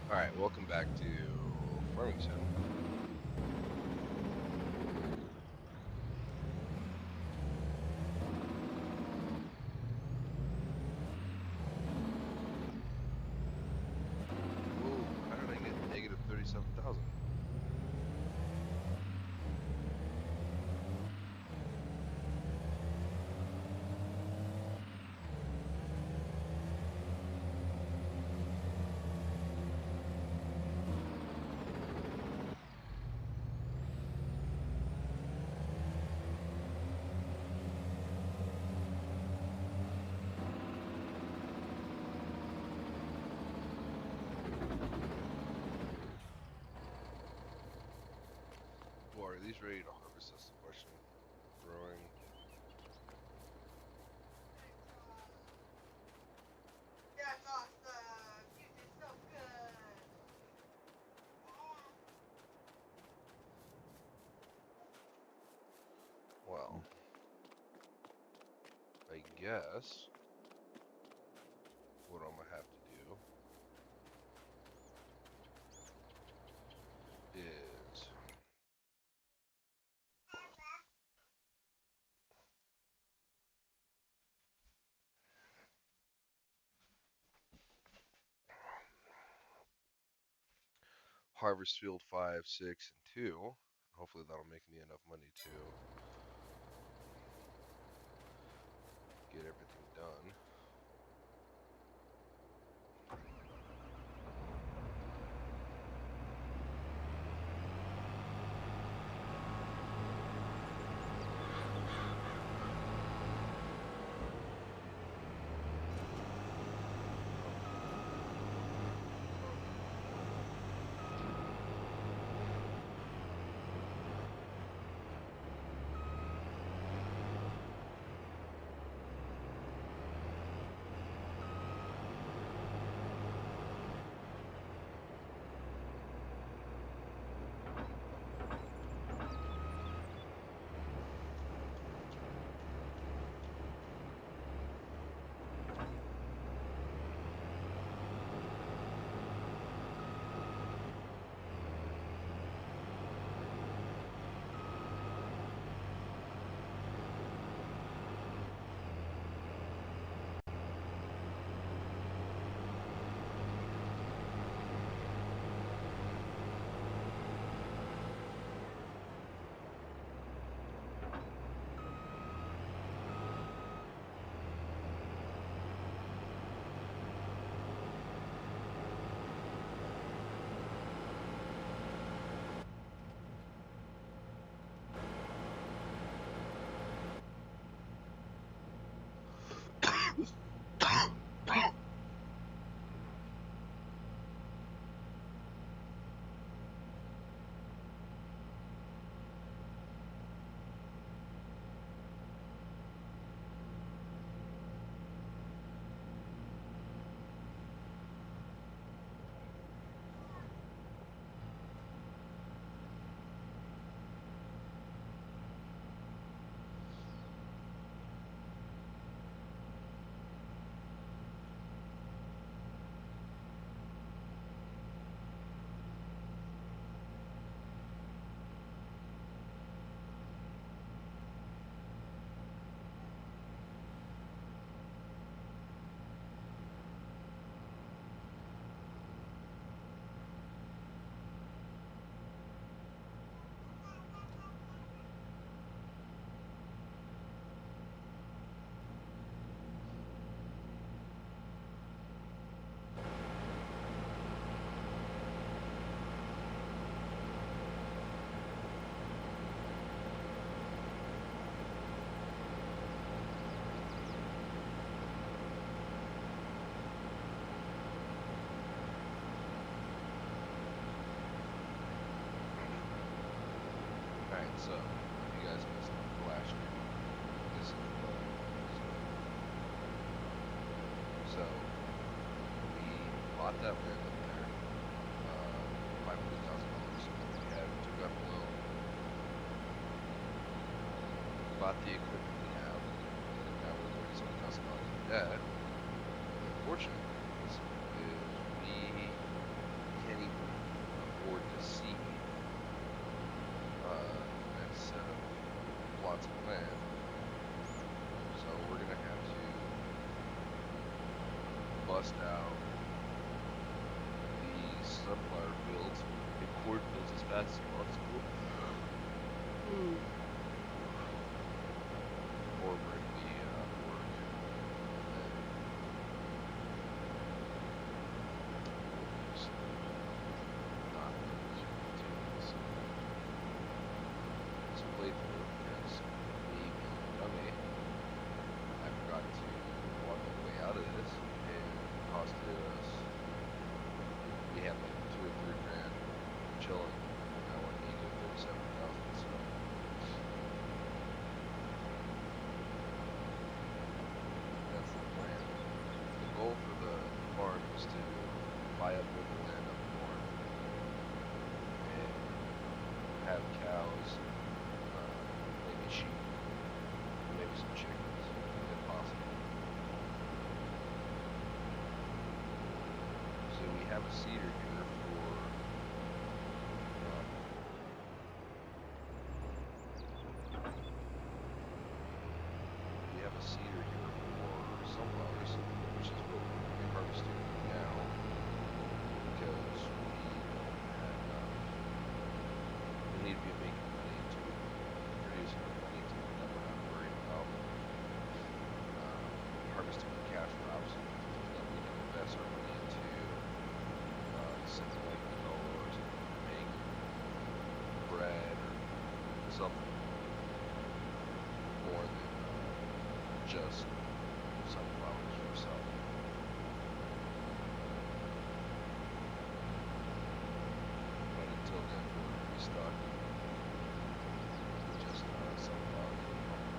Alright, welcome back to Farming Sim. Whoa, how did I get negative 37,000? Well, are these ready to harvest? That's the question. Growing. That's awesome. You did so good. Well, I guess what I'm gonna have to do is harvest field 5, 6, and 2. Hopefully that'll make me enough money to get everything done. Alright, so if you guys missed the last stream, this is what is going on. So we bought that land up there, $500,000. We took out a loan, bought the equipment we have, and now we're $37,000 in debt. The unfortunate thing is we bust out the sunflower fields and cornfields as fast as possible. Or break the work, and then just not manage to this playthrough because me being a dummy, I forgot to walk all the way out of this and it costed us. We had like 2 or 3 grand chilling. And I wanted to go 37,000, so. That's the plan. The goal for the farm is to buy up more land up north and have cows, maybe sheep, maybe some chickens, if possible. So we have a cedar here for we have a cedar here for sunflowers, which is what we're harvesting now because we need to be making money to produce enough money to that we're not worried about harvesting the cash crops so that we can invest our money into something like canola or something to make bread or something more than just sunflowers for self. But until then, we're stuck with just sunflowers for the moment.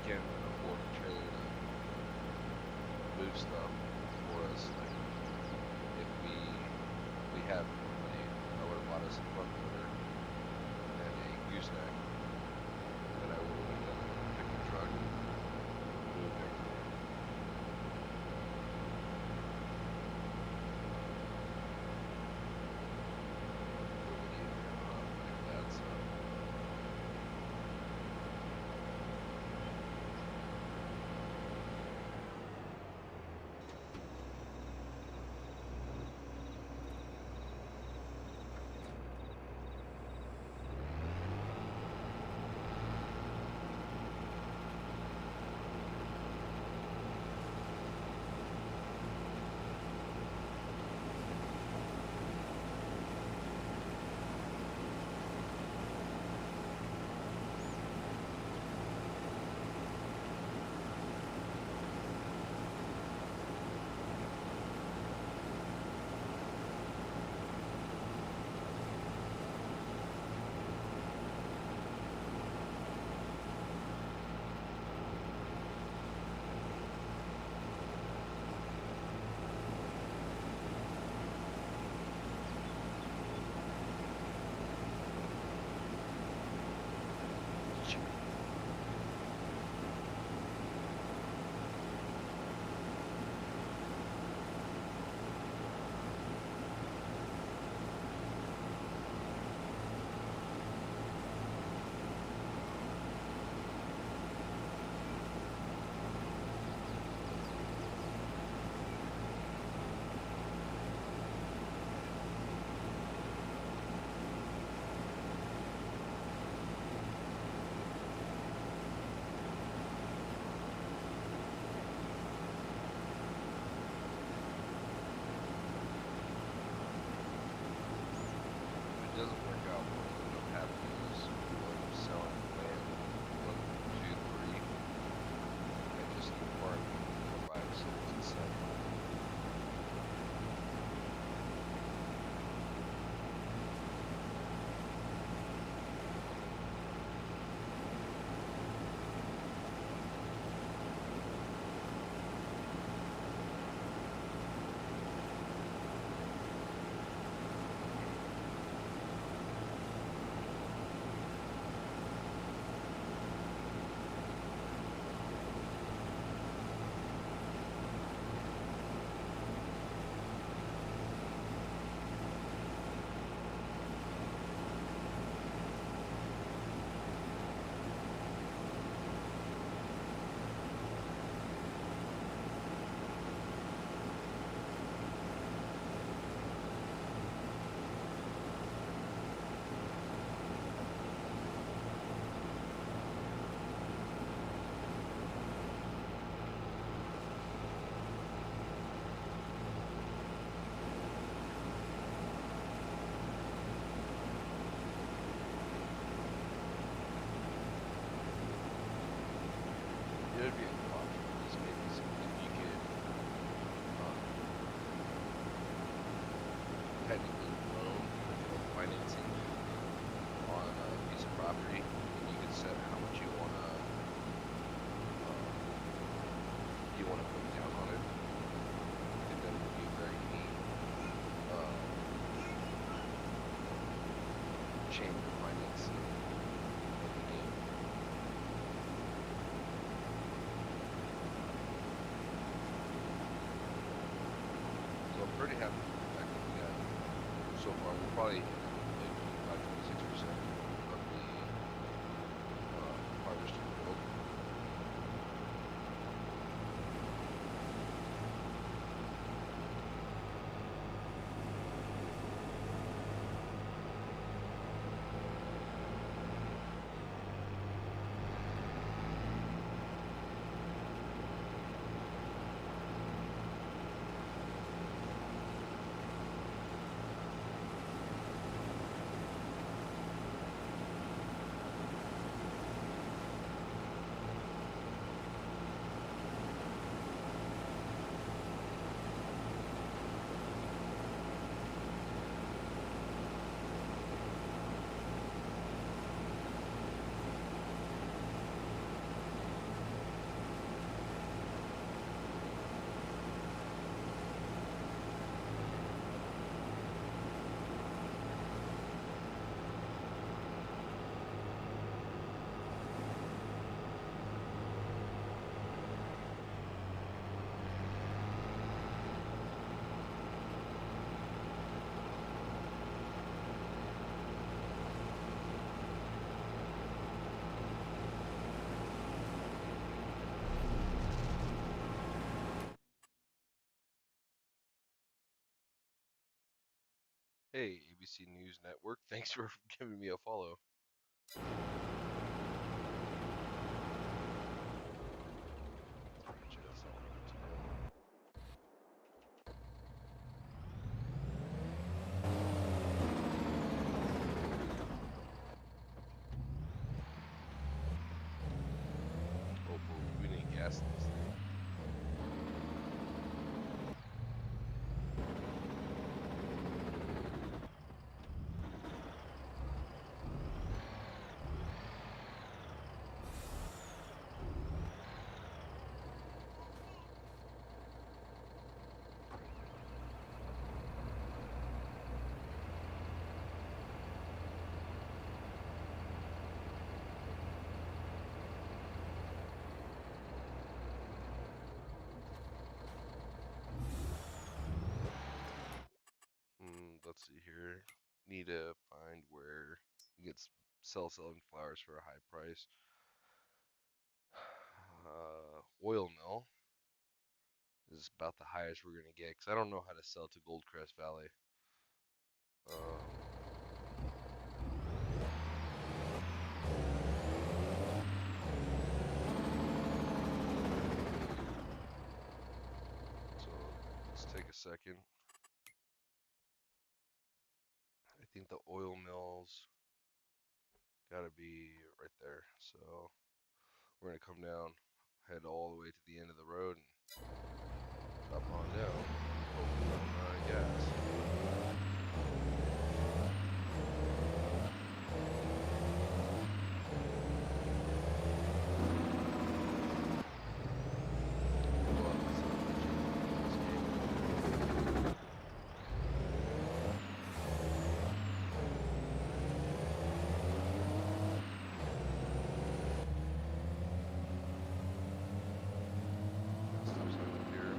Can afford a trailer to move stuff for us. Like if we had more money, I would have bought us a front loader and a gooseneck, and I would have done a pickup truck and moved everything. But we need to have a lot of money for that, so. doesn't work out, what will end up happening is we'll end up selling land 1, 2, 3, and just keep farming 4, 5, 6, and 7. It would be a good option is maybe if you could technically loan financing on a piece of property, and you could set how much you wanna put down on it, and then it would be a very neat chain of financing of the game. So I'm pretty happy with the fact that we got so far. We'll probably hit like 25, 26% of the harvested yield. Hey, ABC News Network, thanks for giving me a follow. Actually, that's not what I meant to do. Oh, but we need gas in this thing. Let's see here. Need to find where you get selling flowers for a high price. Oil mill is about the highest we're gonna get because I don't know how to sell to Goldcrest Valley. So let's take a second. I think the oil mills gotta be right there. So we're gonna come down, head all the way to the end of the road, and drop on down. Hopefully I'm out of gas. Well, it's not much of this game. Stop sign up here.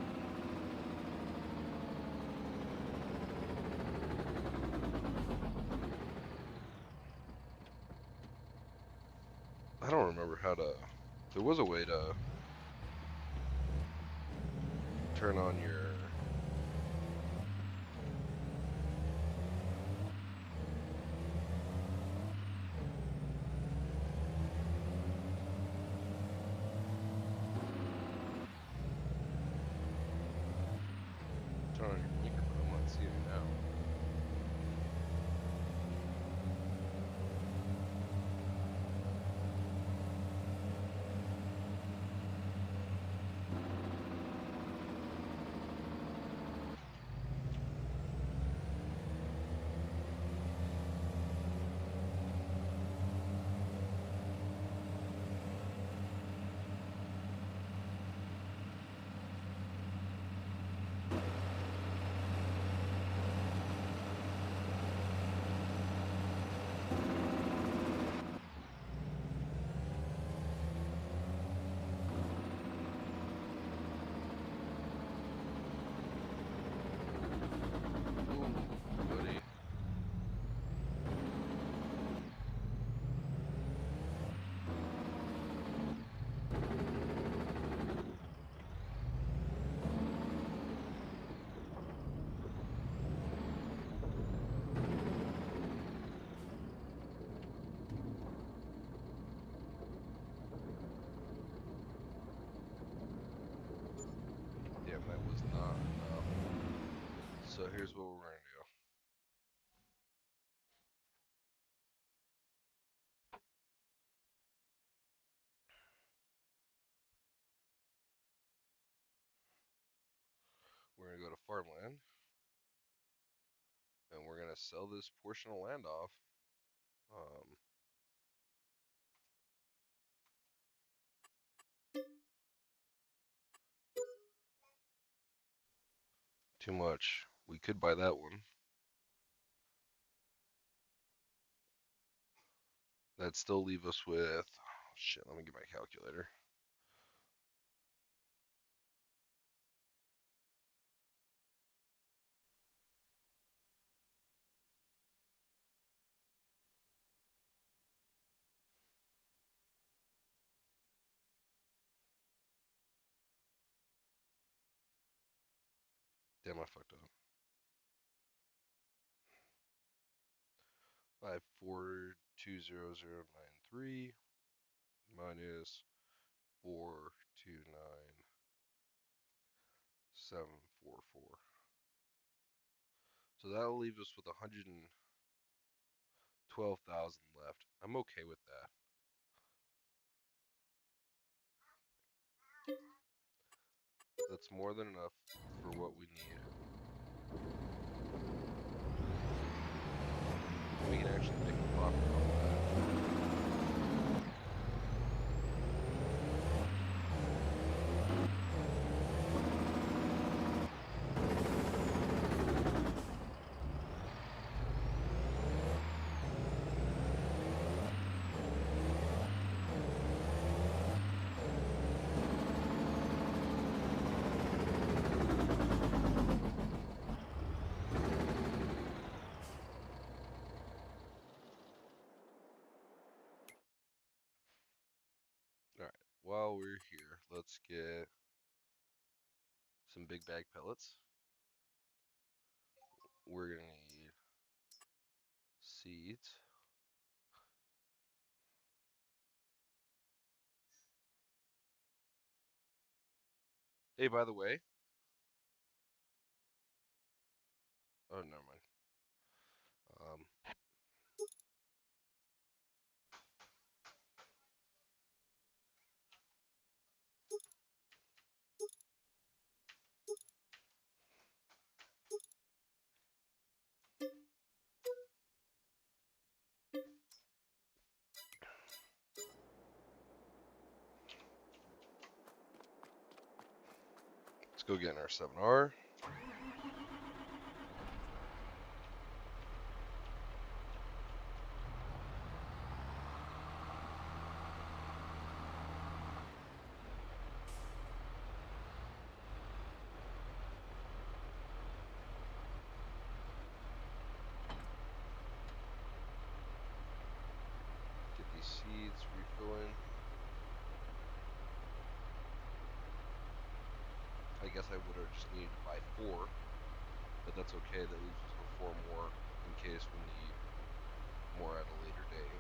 I don't remember how to. There was a way to turn on your. Turn on your blinker, but I'm not seeing it now. Ooh, buddy. Damn, that was not enough. So here's what we're gonna do. We're gonna go to farmland, and we're gonna sell this portion of land off. Um, Too much. We could buy that one. That'd still leave us with. Oh, shit, let me get my calculator. Damn, I fucked up. 5420093 minus 429744. So that'll leave us with 112,000 left. I'm okay with that. That's more than enough for what we need. We can actually make a profit off of that. Alright, while we're here, let's get some big bag pellets. We're gonna need seeds. Hey, by the way, oh, never mind. Let's go get in our 7R. Get these seeds refilling. I guess I would have just needed to buy 4, but that's okay. That leaves us with 4 more in case we need more at a later day.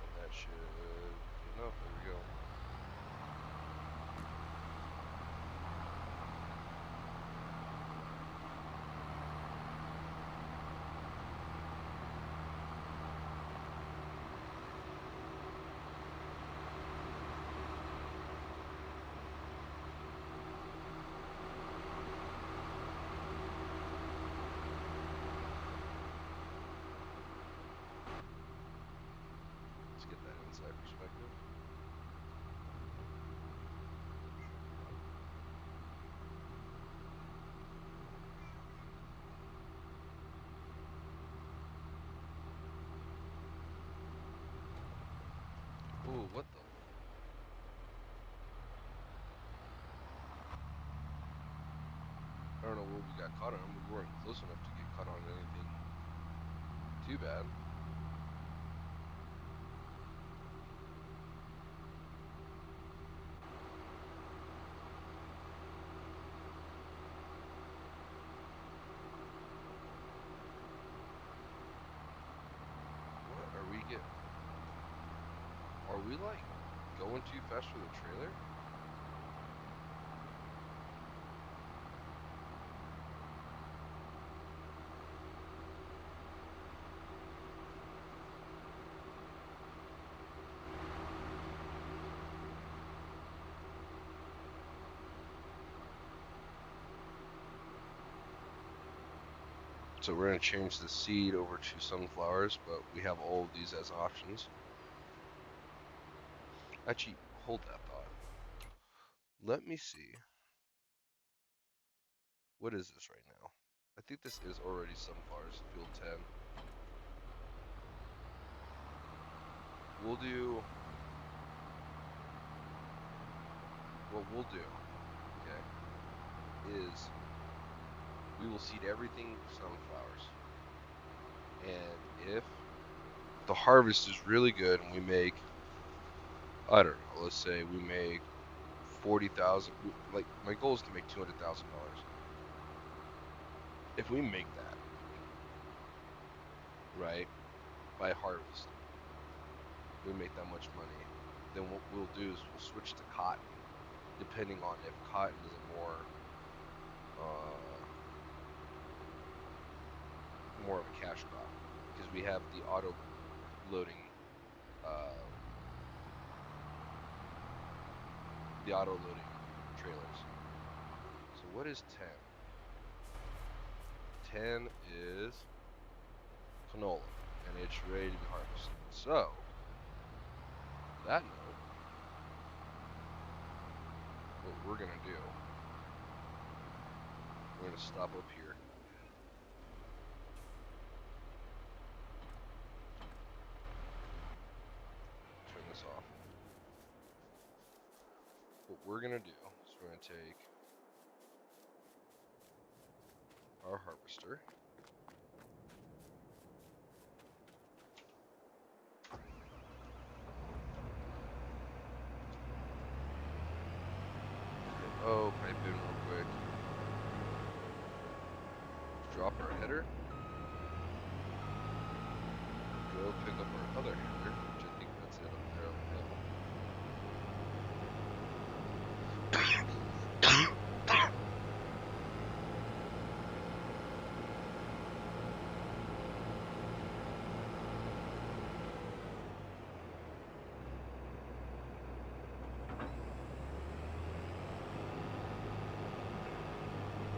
And that should be enough. There we go. Let's get that inside perspective. Ooh, what the? I don't know what we got caught on. We weren't close enough to get caught on anything too bad. What are we getting? Are we like going too fast for the trailer? So we're going to change the seed over to sunflowers, but we have all of these as options. Actually, hold that thought. Let me see. What is this right now? I think this is already sunflowers, field 10. We'll do... What we'll do, okay, is we will seed everything sunflowers. And if the harvest is really good and we make, I don't know, let's say we make 40,000, like my goal is to make $200,000. If we make that, right, by harvest, we make that much money, then what we'll do is we'll switch to cotton, depending on if cotton is a more of a cash crop, because we have the auto loading trailers. So what is 10? 10 is canola, and it's ready to be harvested. So, that note, what we're gonna do, we're gonna stop up here. Turn this off. What we're gonna do is we're gonna take our harvester, pipe in real quick, drop our header, go pick up our other header, which I think that's it up there on the hill.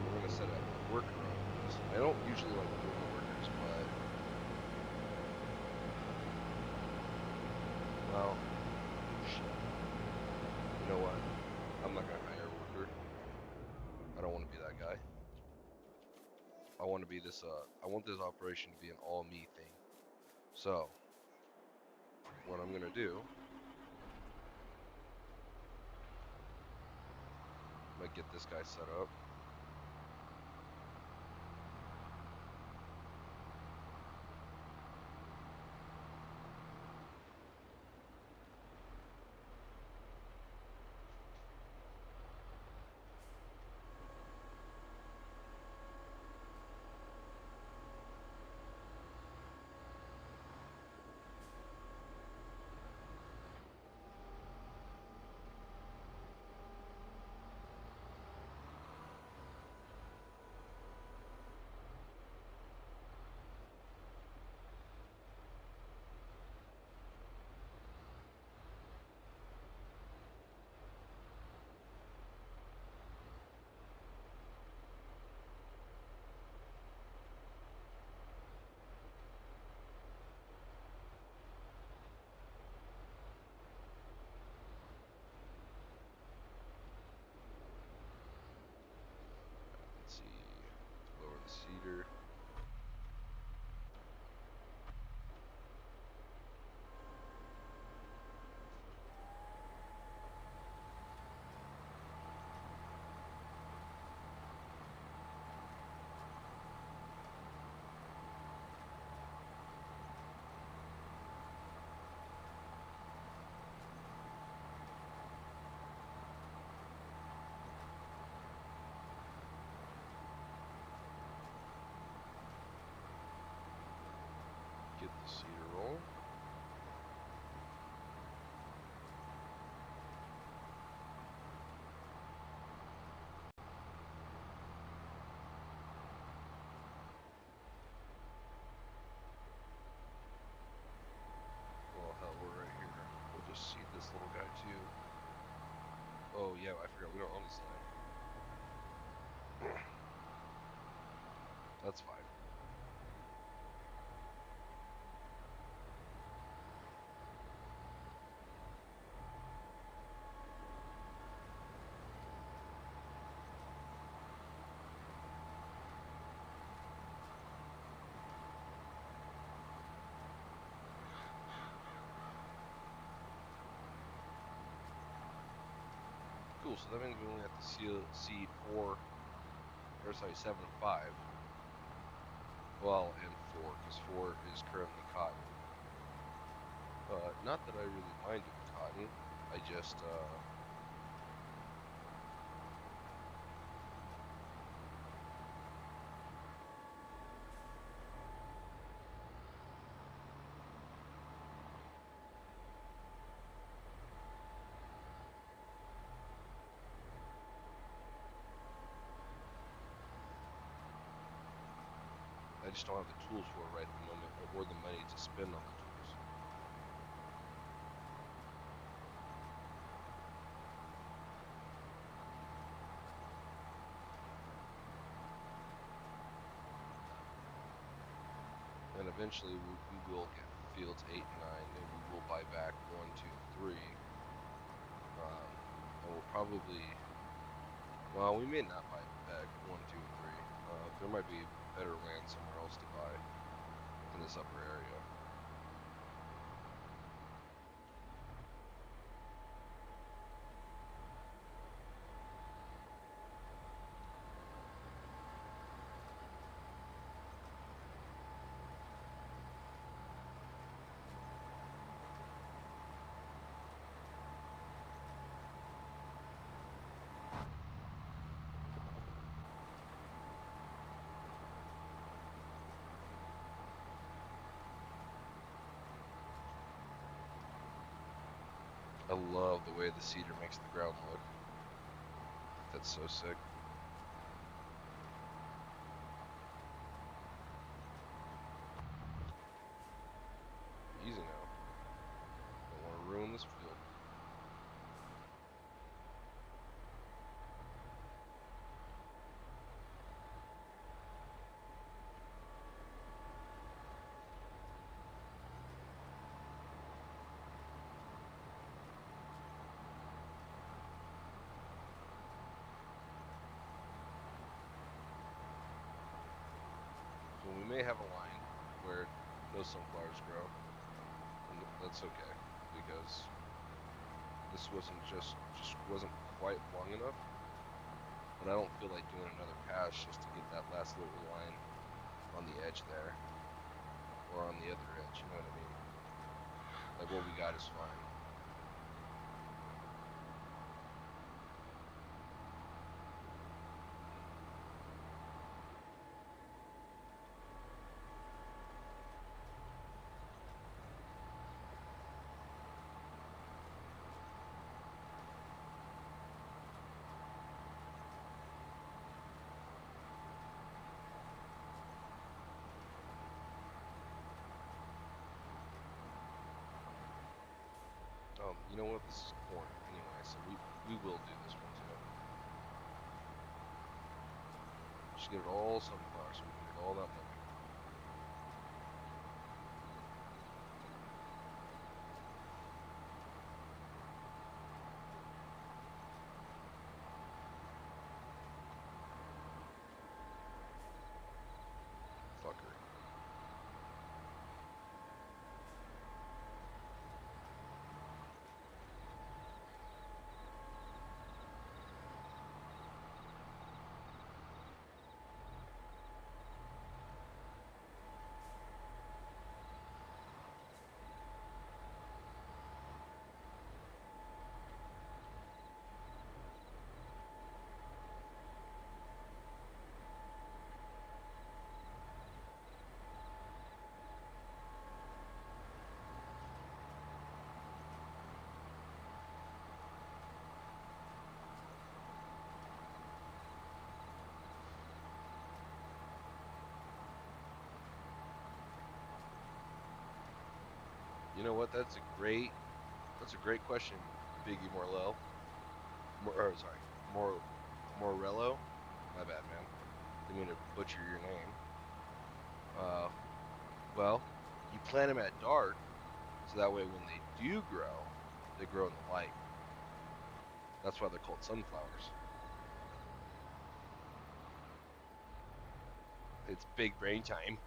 We're gonna set a worker on this. I don't usually like doing workers, but I'm not gonna hire a worker. I don't want to be that guy. I want to be this. I want this operation to be an all me thing. So what I'm gonna do, I'm gonna get this guy set up. Let's see. Let's lower the cedar. Get the cedar roll. Well, hell, we're right here. We'll just seed this little guy too. Oh yeah, I forgot we don't own this land. That's fine. Cool, so that means we only have to seed 4, or sorry, 7 and 5. Well, and 4, because 4 is currently cotton. Not that I really mind doing cotton, I just, I just don't have the tools for it right at the moment, or the money to spend on the tools. And eventually we will get fields 8 and 9, and we will buy back 1, 2, 3. And we'll probably, well, we may not buy back 1, 2, and 3. There might be better land somewhere else to buy in this upper area. I love the way the cedar makes the ground look. That's so sick. Easy now. Don't want to ruin this field. may have a line where no sunflowers grow, and that's okay because this wasn't just wasn't quite long enough. But I don't feel like doing another pass just to get that last little line on the edge there, or on the other edge. You know what I mean? Like what we got is fine. You know what? This is corn anyway, so we will do this one too. Just get it all sunflower so we can get all that money. Fucker. You know what? That's a great question, Biggie Morello. Or sorry, Morello. My bad, man. Didn't mean to butcher your name. Well, you plant them at dark, so that way when they do grow, they grow in the light. That's why they're called sunflowers. It's big brain time.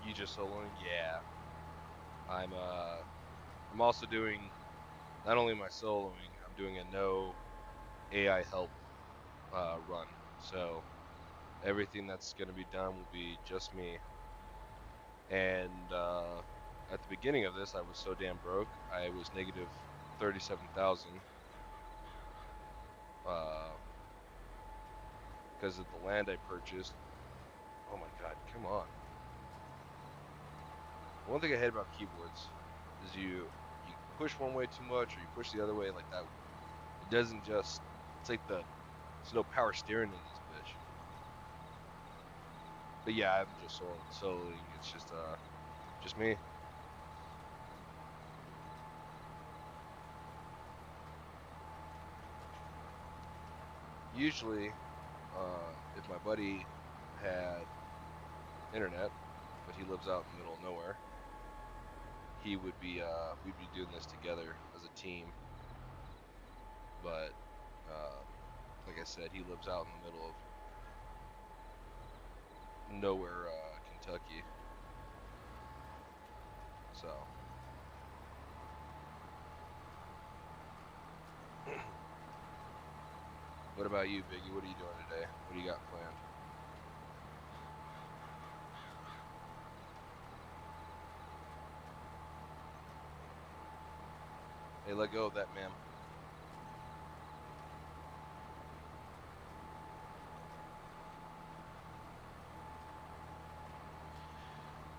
You just soloing? Yeah. I'm also doing not only my soloing, I'm doing a no AI help run. So everything that's gonna be done will be just me. And at the beginning of this, I was so damn broke. I was negative 37,000 because of the land I purchased. Oh my God, come on. One thing I hate about keyboards is you push one way too much or you push the other way like that. It doesn't just. It's like there's no power steering in this bitch. But yeah, I'm just soloing. It's just me. Usually, if my buddy had internet, but he lives out in the middle of nowhere, we'd be doing this together as a team. But like I said, he lives out in the middle of nowhere, Kentucky. So what about you, Biggie? What are you doing today? What do you got planned? Hey, let go of that, ma'am.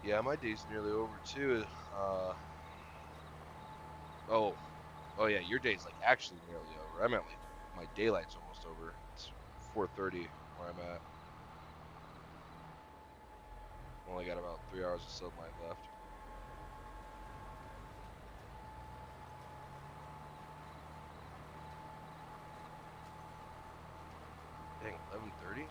Yeah, my day's nearly over too. Oh, oh yeah, your day's like actually nearly over. I'm at like my daylight's almost over. It's 4:30 where I'm at. Only got about 3 hours of sunlight left. Dang, 11:30?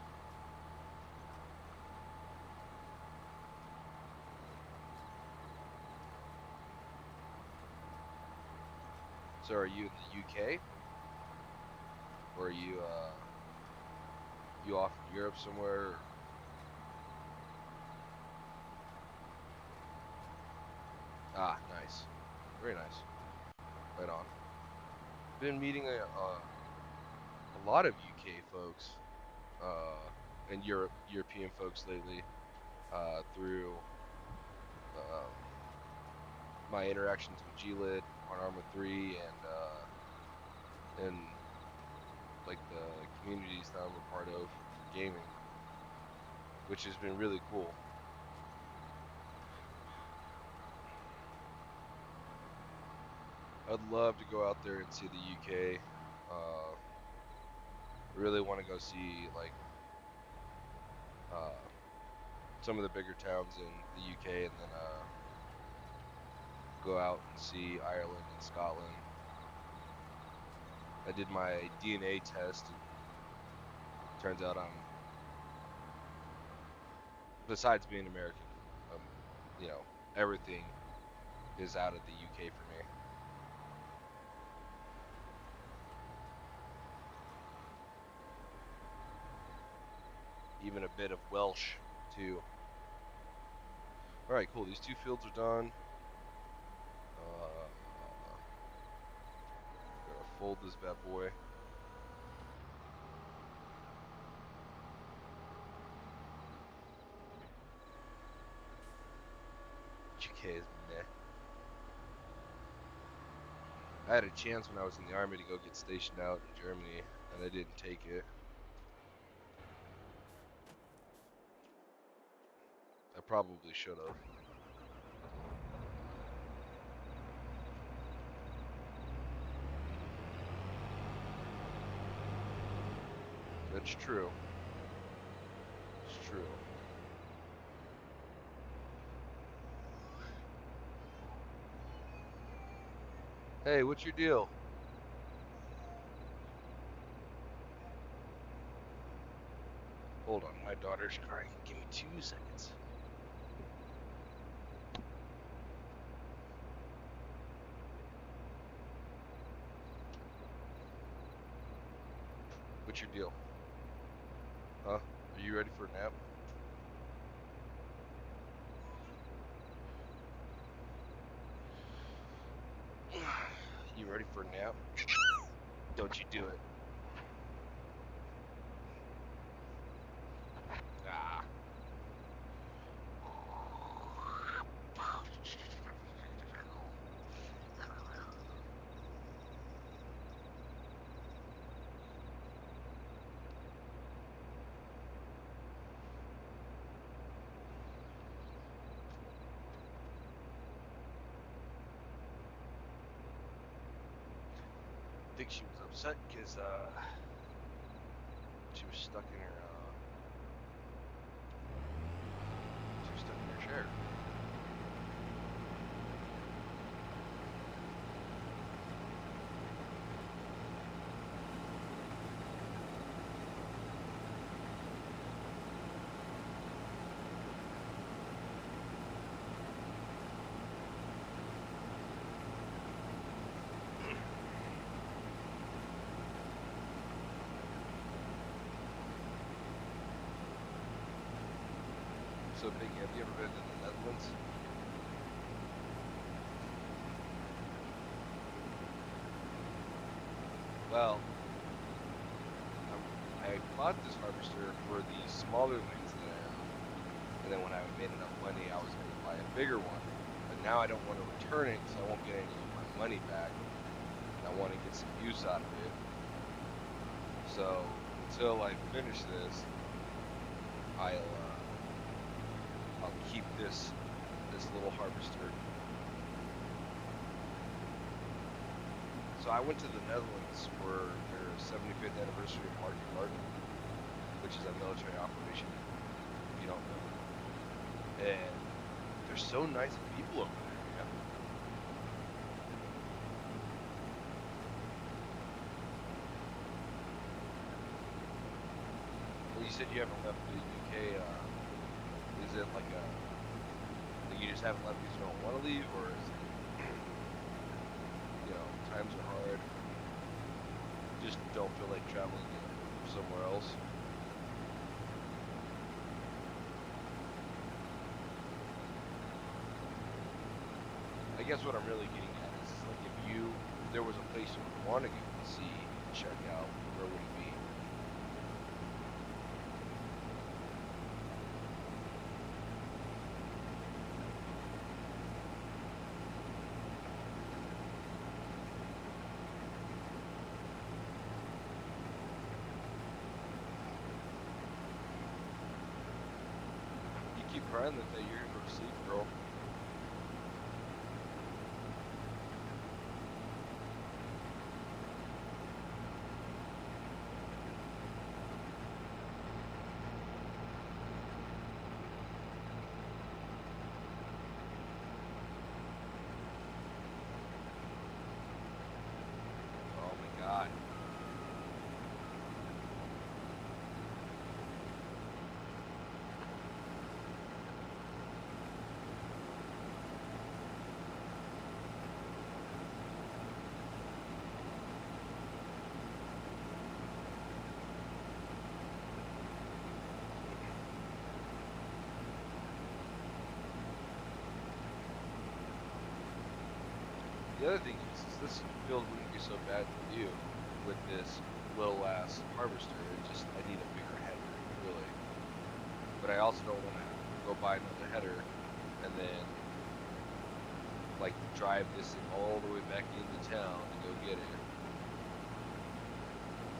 So are you in the UK? Or are you you off in Europe somewhere? Or... Ah, nice. Very nice. Right on. Been meeting a lot of UK folks and European folks lately through my interactions with GLID on Arma 3 and like the communities that I'm a part of for gaming, which has been really cool. I'd love to go out there and see the UK. Really want to go see like some of the bigger towns in the UK, and then go out and see Ireland and Scotland. I did my DNA test, and turns out I'm, besides being American, you know, everything is out of the UK for me. Even a bit of Welsh too. All right, cool. These 2 fields are done. Gotta fold this bad boy. UK is meh. I had a chance when I was in the army to go get stationed out in Germany, and I didn't take it. I probably should have. That's true. It's true. Hey, what's your deal? Hold on, my daughter's crying. Give me 2 seconds. What's your deal? Huh? Are you ready for a nap? You ready for a nap? Don't you do it. Ah. I think she was upset because she was stuck in her chair. So, Biggie, have you ever been to the Netherlands? Well, I bought this harvester for the smaller lands that I have, and then when I made enough money, I was going to buy a bigger one. But now I don't want to return it because I won't get any of my money back. And I want to get some use out of it. So until I finish this, I'll keep this little harvester. So I went to the Netherlands for their 75th anniversary of Market, which is a military operation, if you don't know. and they're so nice people over there, man. Well, you said you haven't left the UK. Is it like you just haven't left because you don't want to leave, or is it, times are hard, just don't feel like traveling somewhere else? I guess what I'm really getting at is like if there was a place you would want to go and see and check out, where would it be? You keep crying that day, you're gonna go to sleep, girl. Oh my God. The other thing is this field wouldn't be so bad for you with this little ass harvester. I need a bigger header, really. But I also don't want to go buy another header and then like drive this thing all the way back into town to go get it.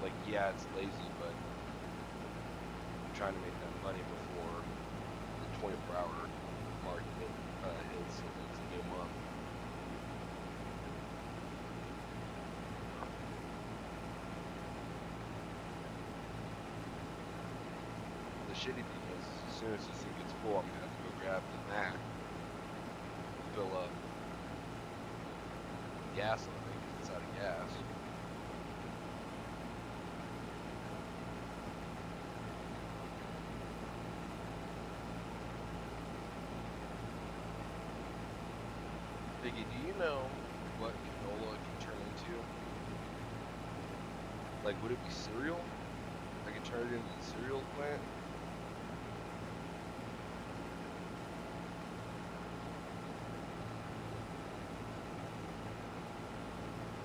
Like, yeah, it's lazy, but I'm trying to make that money before the 24-hour mark hits and it's a new month. The shitty thing is, as soon as this thing gets full, I'm gonna have to go grab the Mac, fill up gas on it because it's out of gas. Biggie, do you know what canola can turn into? Like, would it be cereal? I could turn it into a cereal plant?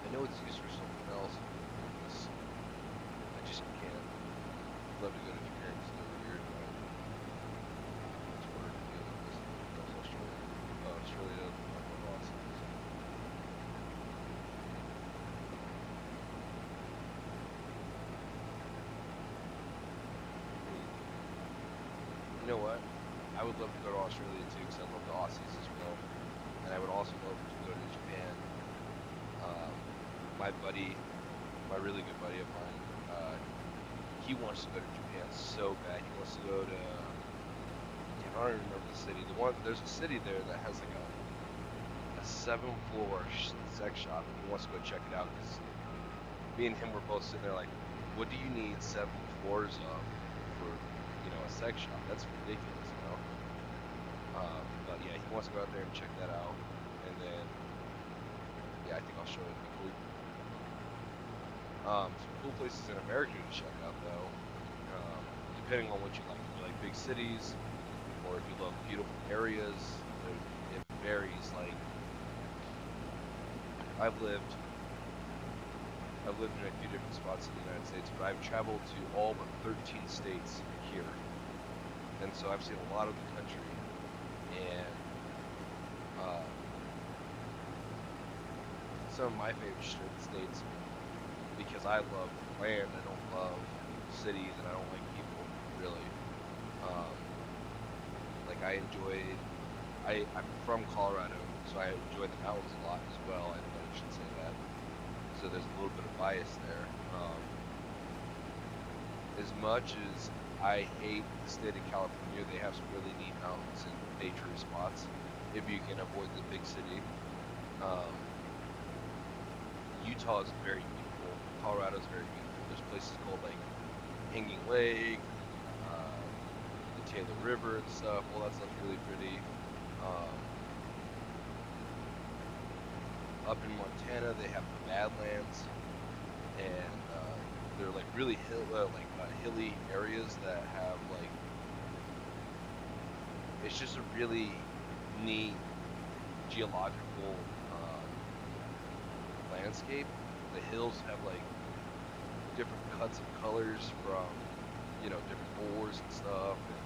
I know it's used for something else. I just can't. I'd love to go to Japan and see over here, but it's work. That's Australia. Oh, Australia doesn't have a lot of cities. You know what? I would love to go to Australia too, because I love the Aussies as well. And I would also love to go to Japan. My buddy, my really good buddy of mine, he wants to go to Japan so bad. He wants to go to, I don't even remember the city. There's a city there that has like a 7th-floor sex shop. And he wants to go check it out because me and him were both sitting there like, what do you need 7 floors of for, a sex shop? That's ridiculous, you know. But yeah, he wants to go out there and check that out, and then yeah, I think I'll show it. Cool. Some cool places in America to check out though, depending on what you like. If you like big cities, or if you love beautiful areas, it varies. Like I've lived in a few different spots in the United States, but I've traveled to all but 13 states here, and so I've seen a lot of the country. And some of my favorite states, because I love land, I don't love cities, and I don't like people, really. Like I'm from Colorado, so I enjoy the mountains a lot as well. I should say that. So there's a little bit of bias there. As much as I hate the state of California. They have some really neat mountains and nature spots if you can avoid the big city. Um, Utah is very beautiful. Colorado is very beautiful. There's places called like Hanging Lake, the Taylor River and stuff. All that stuff's really pretty. Um, Up in Montana, they have the Badlands, and they're like really hilly areas that have like it's just a really neat geological landscape. The hills have like different cuts of colors from different ores and stuff. And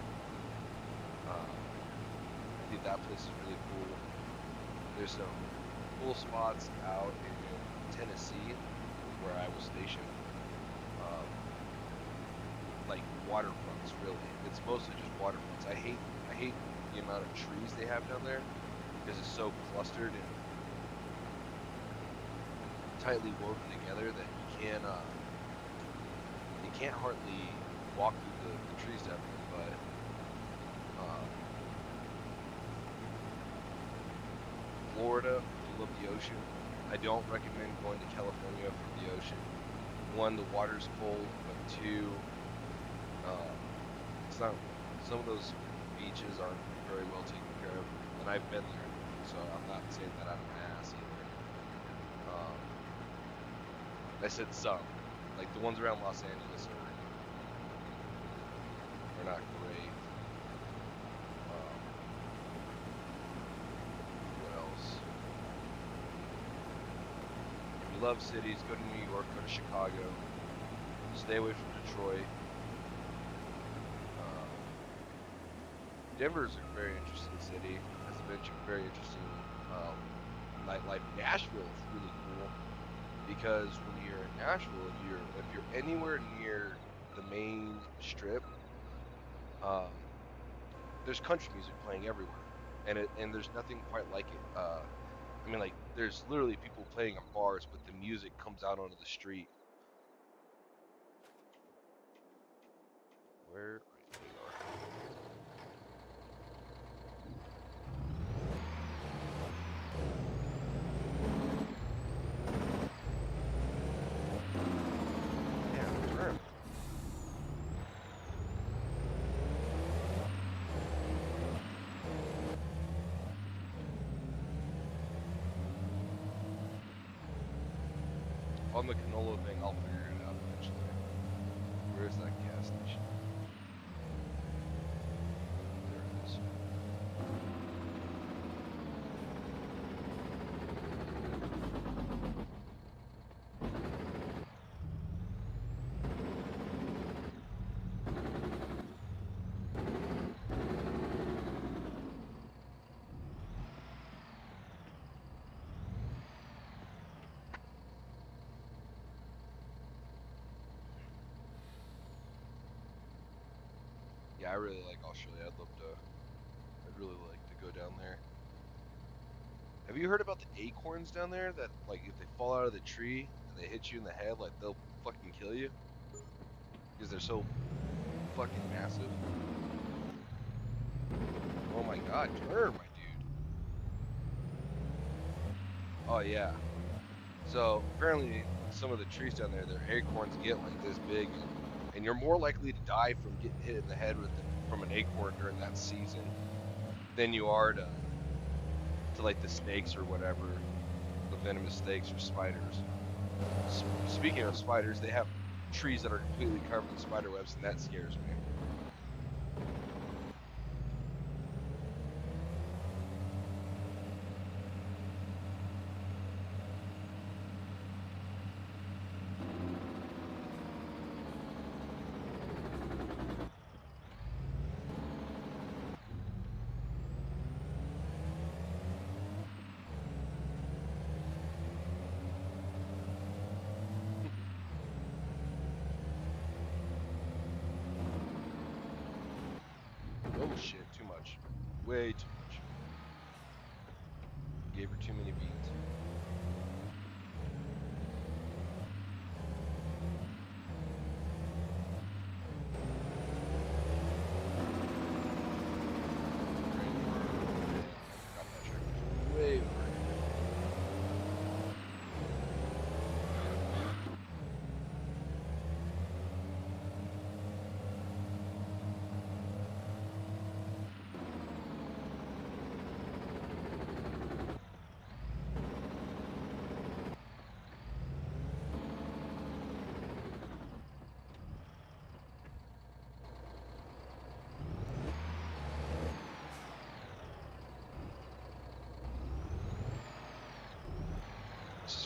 I think that place is really cool. There's some cool spots out in Tennessee where I was stationed. Like waterfronts, really. It's mostly just waterfronts. I hate the amount of trees they have down there because it's so clustered and tightly woven together that you can't hardly walk through the trees down there. But Florida, if you love the ocean, I don't recommend going to California for the ocean. One, the water's cold, but two, it's not. Some of those beaches aren't very well taken care of, and I've been there, so I'm not saying that I'm an ass either. I said some, like the ones around Los Angeles are not great. What else? If you love cities, go to New York, go to Chicago. Stay away from Detroit. Denver is a very interesting city. Has a very interesting nightlife. Nashville is really cool because when you're in Nashville, if you're anywhere near the main strip, there's country music playing everywhere, and there's nothing quite like it. I mean, like there's literally people playing in bars, but the music comes out onto the street. Where they are? Yeah, turn. On the canola thing, I'll figure it out eventually. Where's that gas station? There it is. Yeah, I really like Australia. I'd really like to go down there. Have you heard about the acorns down there that like if they fall out of the tree and they hit you in the head, like they'll fucking kill you because they're so fucking massive? Oh my god, turn, my dude. Oh yeah. So apparently some of the trees down there, their acorns get like this big, and you're more likely to die from getting hit in the head from an acorn during that season than you are to like the snakes or whatever, the venomous snakes or spiders. Speaking of spiders, they have trees that are completely covered in spider webs, and that scares me. Oh shit, too much. Way too much. Gave her too many beans.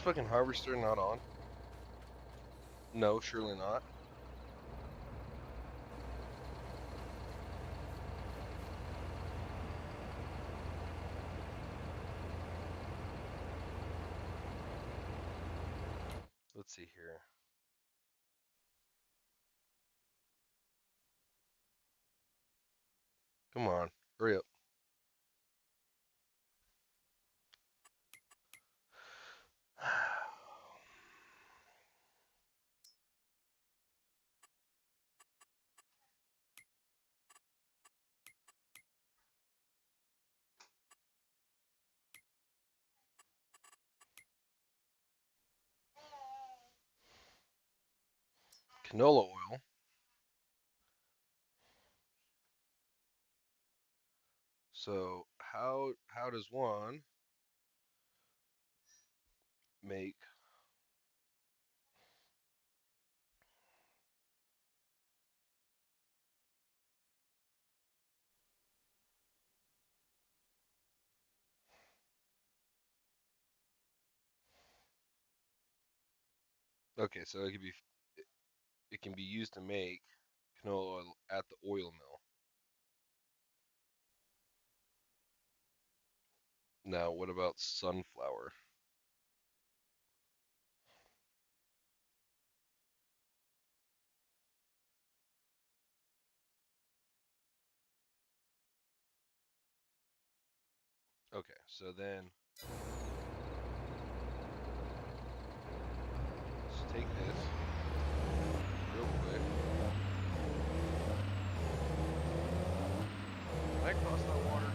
fucking harvester not on? No, surely not. Let's see here. Come on, hurry up. Canola oil. So how does one make okay, so it can be used to make canola oil at the oil mill. Now, what about sunflower? Okay, so then let's take this real quick. Can I cross that water?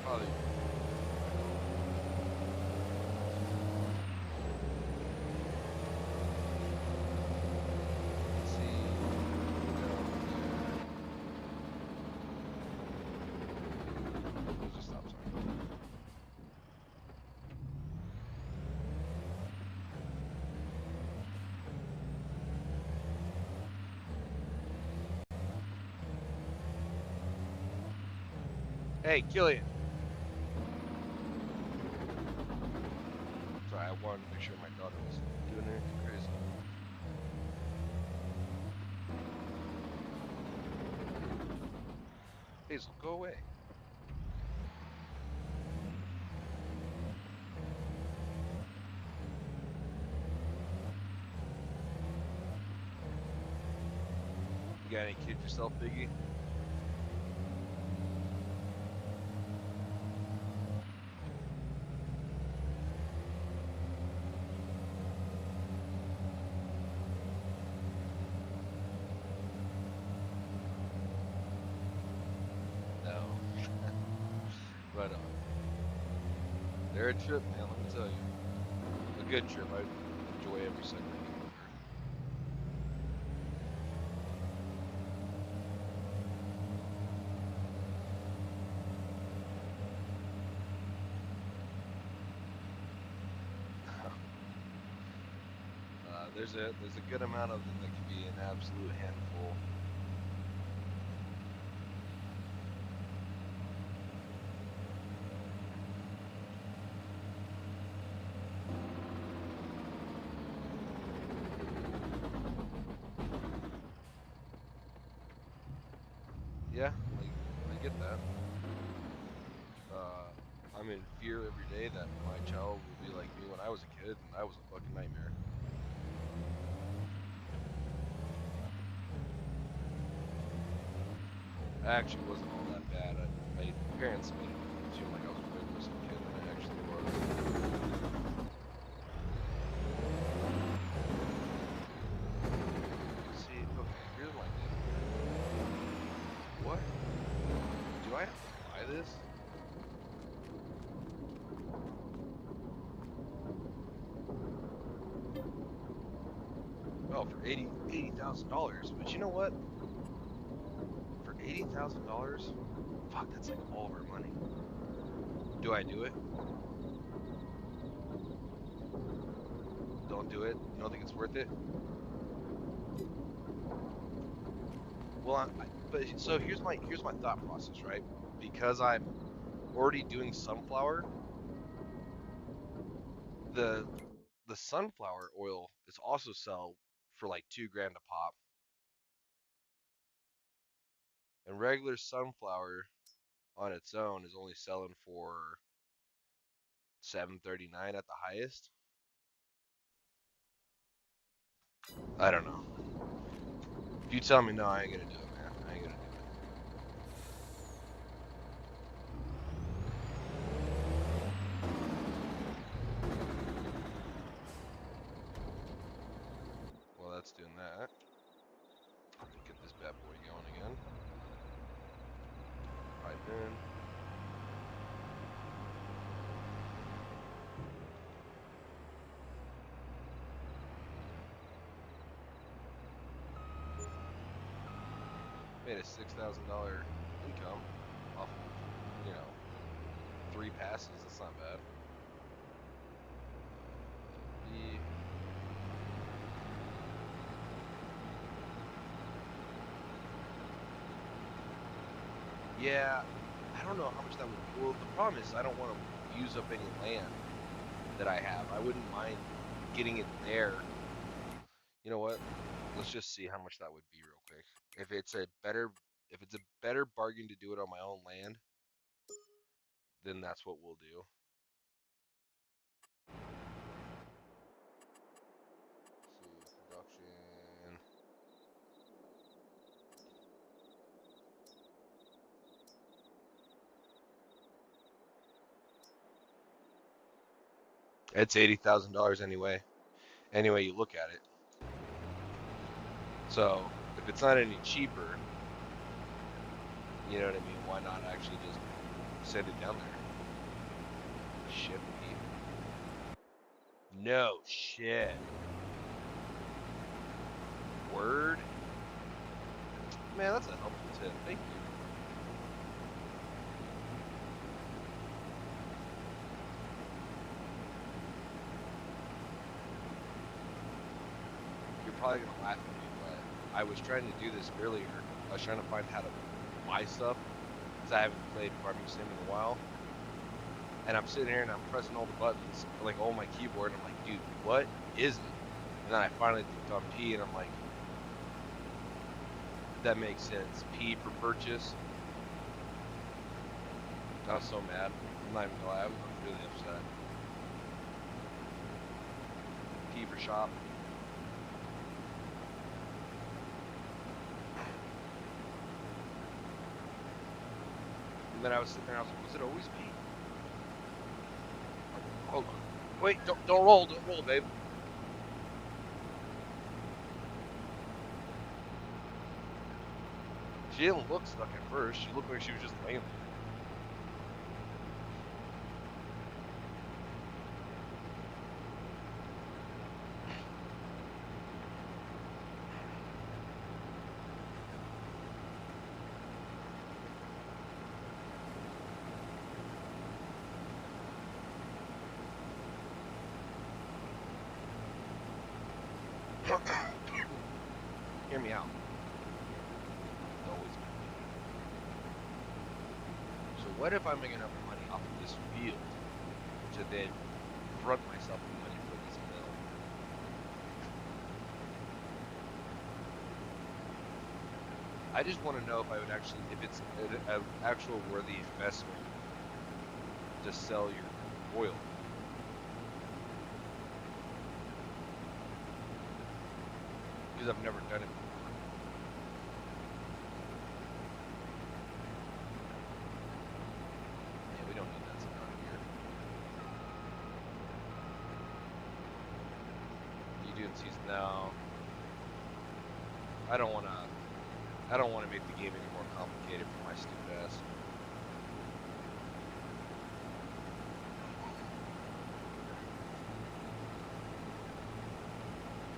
Probably. Let's see. There's a stop sign. Hey, Killian. Sorry, I wanted to make sure my daughter was doing anything crazy. Hazel, go away. You got any kid yourself, Biggie? No. Right on. They're a trip, man, let me tell you. A good trip. I enjoy every second of it. There's a good amount of them that can be an absolute handful. Yeah, I get that. I'm in fear every day that my child will be like me when I was a kid, and I was a fucking nightmare. I actually wasn't all that bad. My parents made it seem like I was a way worse kid than I actually was. See, okay, here's my thing. What? Do I have to buy this? Oh, for $80,000. But you know what? For $80,000, fuck, that's like all of our money. Do I do it? Don't do it. You don't think it's worth it? Well, but so here's my thought process, right? Because I'm already doing sunflower, the sunflower oil is also sell for like $2 grand a pop, and regular sunflower on its own is only selling for $7.39 at the highest. I don't know. If you tell me no, I ain't gonna do it, man. I ain't gonna do it. Well, that's doing that. Get this bad boy going again. Pipe in. Made a $6,000 income off of, 3 passes. That's not bad. B. Yeah, I don't know how much that would. Well, the problem is I don't want to use up any land that I have. I wouldn't mind getting it there. You know what? Let's just see how much that would be real quick. If it's a better bargain to do it on my own land, then that's what we'll do. Let's see, production. It's $80,000 anyway. Anyway, you look at it. So if it's not any cheaper, you know what I mean? Why not actually just send it down there? Ship me. No shit. Word? Man, that's a helpful tip. Thank you. You're probably gonna laugh at me, but I was trying to do this earlier. I was trying to find how to buy stuff because I haven't played Farming Sim in a while. And I'm sitting here and I'm pressing all the buttons, like on my keyboard, and I'm like, dude, what is it? And then I finally clicked on P, and I'm like, that makes sense. P for purchase. I was so mad. I'm not even gonna lie, I was really upset. P for shop. And then I was sitting there, I was like, was it always P? Hold on. Wait, don't roll, babe. She didn't look stuck at first. She looked like she was just laying there. Hear me out. Always. So what if I make enough money off of this field to then front myself the money for this mill? I just want to know if I would actually, if it's an actual worthy investment to sell your oil. Because I've never done it before. Yeah, we don't need that stuff out here. You doing season now? I don't want to make the game any more complicated for my stupid ass.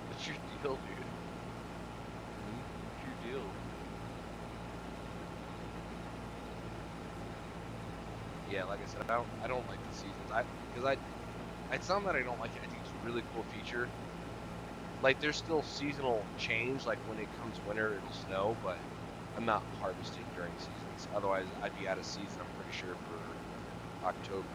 What's your deal, dude? What's your deal? Yeah, like I said, I don't like the seasons. It's not that I don't like it. I think it's a really cool feature. Like, there's still seasonal change. Like when it comes winter, it'll snow, but I'm not harvesting during seasons. Otherwise, I'd be out of season. I'm pretty sure for October.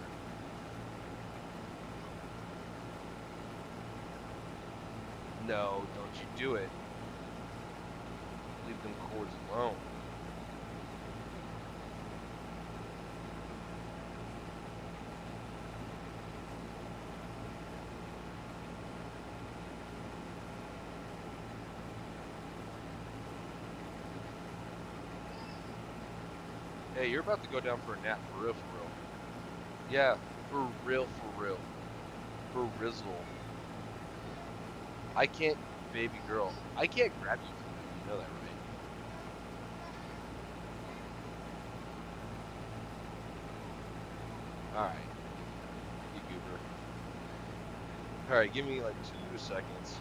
No, don't you do it. Leave them cords alone. Hey, you're about to go down for a nap for real, for real. Yeah, for real, for real. For Rizzle. I can't, baby girl. I can't grab you from that. You know that, right? Alright, you goober. Alright, give me like 2 seconds.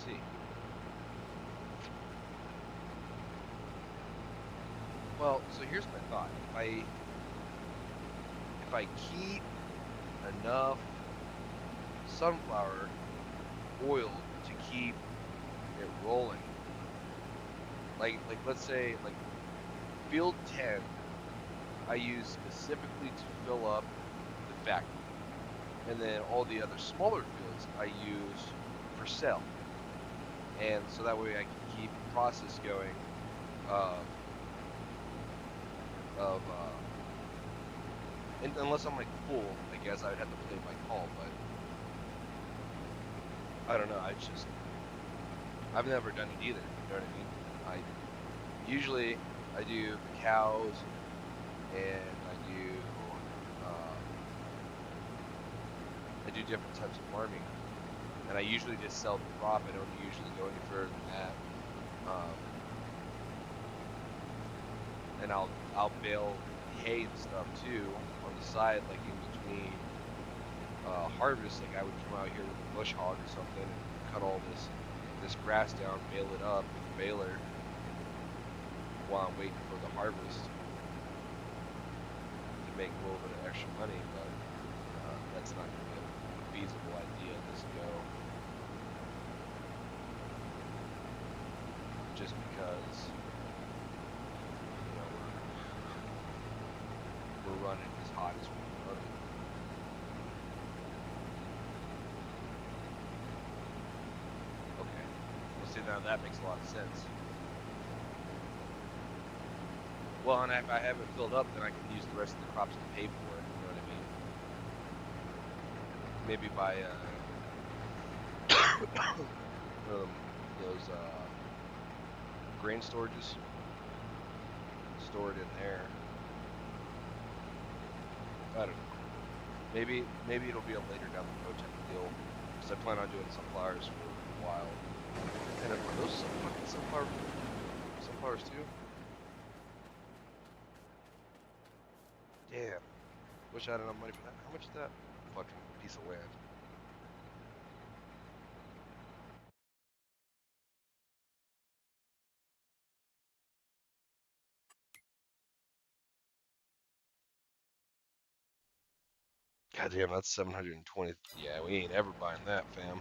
See. Well, so here's my thought. If I keep enough sunflower oil to keep it rolling, like let's say like field 10 I use specifically to fill up the factory. And then all the other smaller fields I use for sale. And so that way I can keep the process going and unless I'm like full, I guess I would have to play my call, but I don't know, I've never done it either, you know what I mean? Usually I do the cows and I do different types of farming, and I usually just sell the crop. I don't usually go any further than that. And I'll bale hay and stuff too on the side, like in between harvest. Like I would come out here with a bush hog or something and cut all this grass down, bale it up with a baler while I'm waiting for the harvest to make a little bit of extra money. But that's not going to be a feasible idea this go, just because we're running as hot as we can run it. Okay. Well, see, now that makes a lot of sense. Well, and if I have it filled up, then I can use the rest of the crops to pay for it. You know what I mean? Maybe buy those grain storages. Store it in there. I don't know. Maybe it'll be a later down the road type of deal. Because I plan on doing sunflowers for a while. And are those some fucking sunflowers too? Damn. Wish I had enough money for that. How much is that fucking piece of land? God damn, that's 720. Yeah, we ain't ever buying that, fam.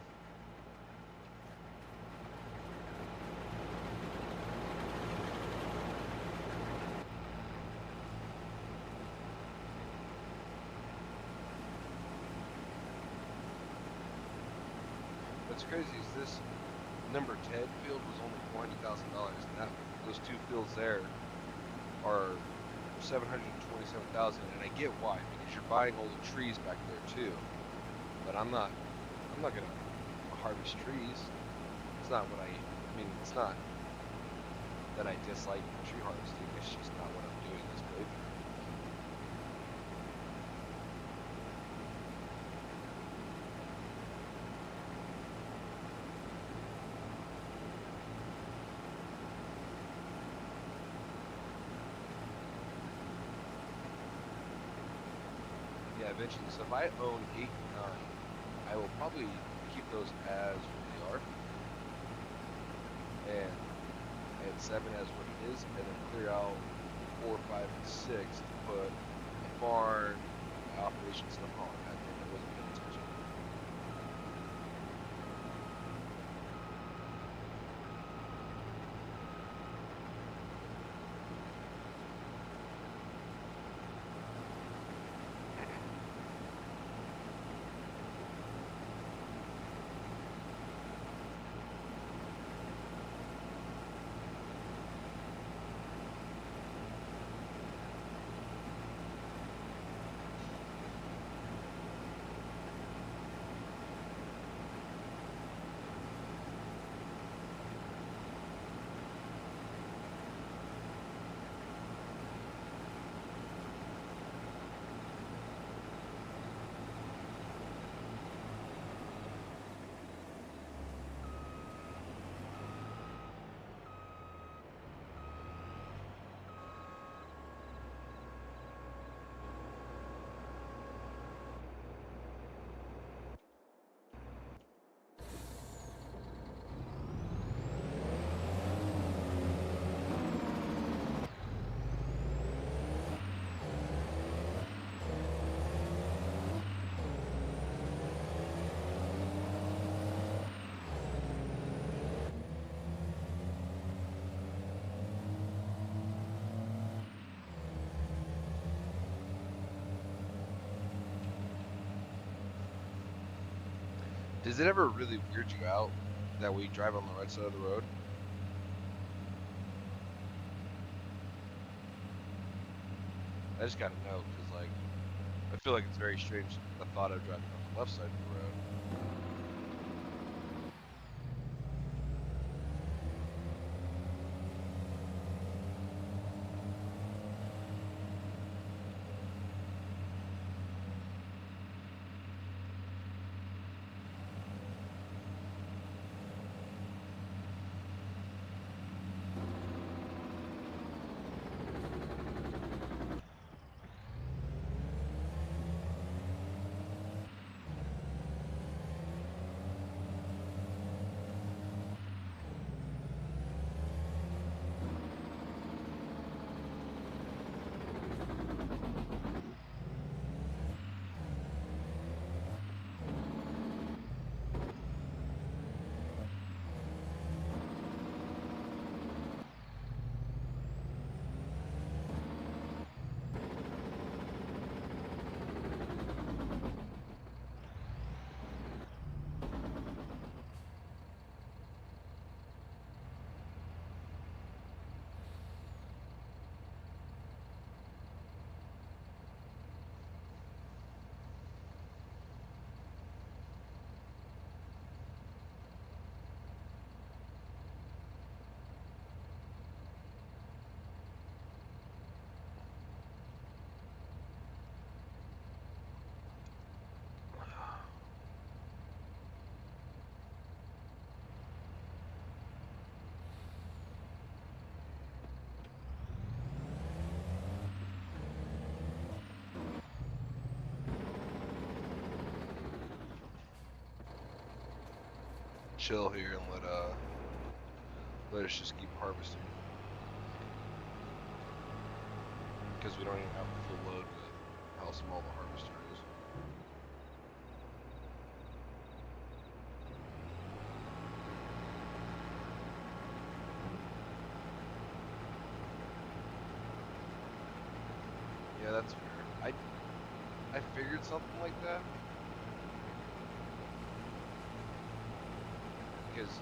What's crazy is this number 10 field was only $400,000, and those two fields there are 727,000, and I get why, because you're buying all the trees back there too. But I'm not gonna harvest trees. It's not what I mean. It's not that I dislike tree harvesting. It's just not what I'm doing this playthrough. Yeah, eventually. So if I own 8 and 9, I will probably keep those as what they are, and 7 as what it is, and then clear out 4, 5, and 6 to put a barn, operation stuff on. I think I wasn't paying attention. Does it ever really weird you out that we drive on the right side of the road? I just gotta know, because, like, I feel like it's very strange the thought of driving on the left side of the road. chill here and let us just keep harvesting because we don't even have a full load with how small the harvester is. Yeah, that's fair. I figured something like that because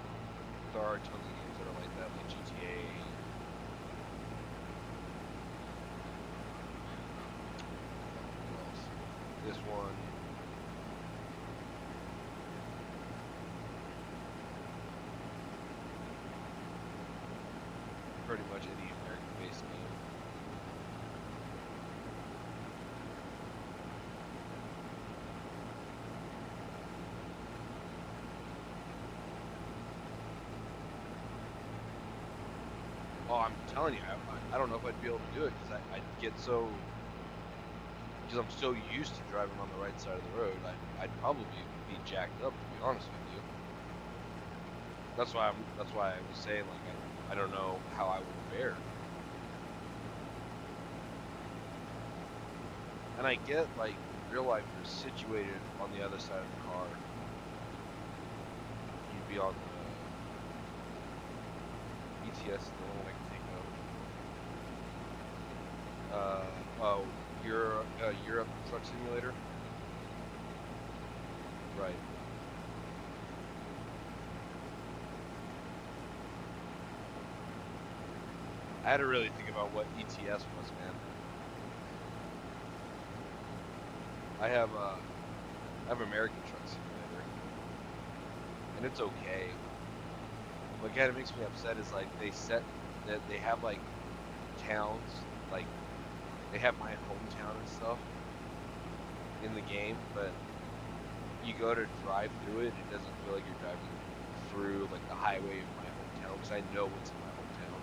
there are tons of games that are like that, like GTA. What else? This one. Pretty much any American-based game. Oh, I'm telling you, I don't know if I'd be able to do it because I'd get so, because I'm so used to driving on the right side of the road. I'd probably be jacked up, to be honest with you. That's why I was saying, like, I don't know how I would fare. And I get, like, real life, you're situated on the other side of the car. You'd be on the ETS, is the only one I can think of. Oh, Europe Truck Simulator? Right. I had to really think about what ETS was, man. I have American Truck Simulator, and it's okay. What kind of makes me upset is like they have like towns, like they have my hometown and stuff in the game, but you go to drive through it, it doesn't feel like you're driving through like the highway of my hometown because I know what's in my hometown.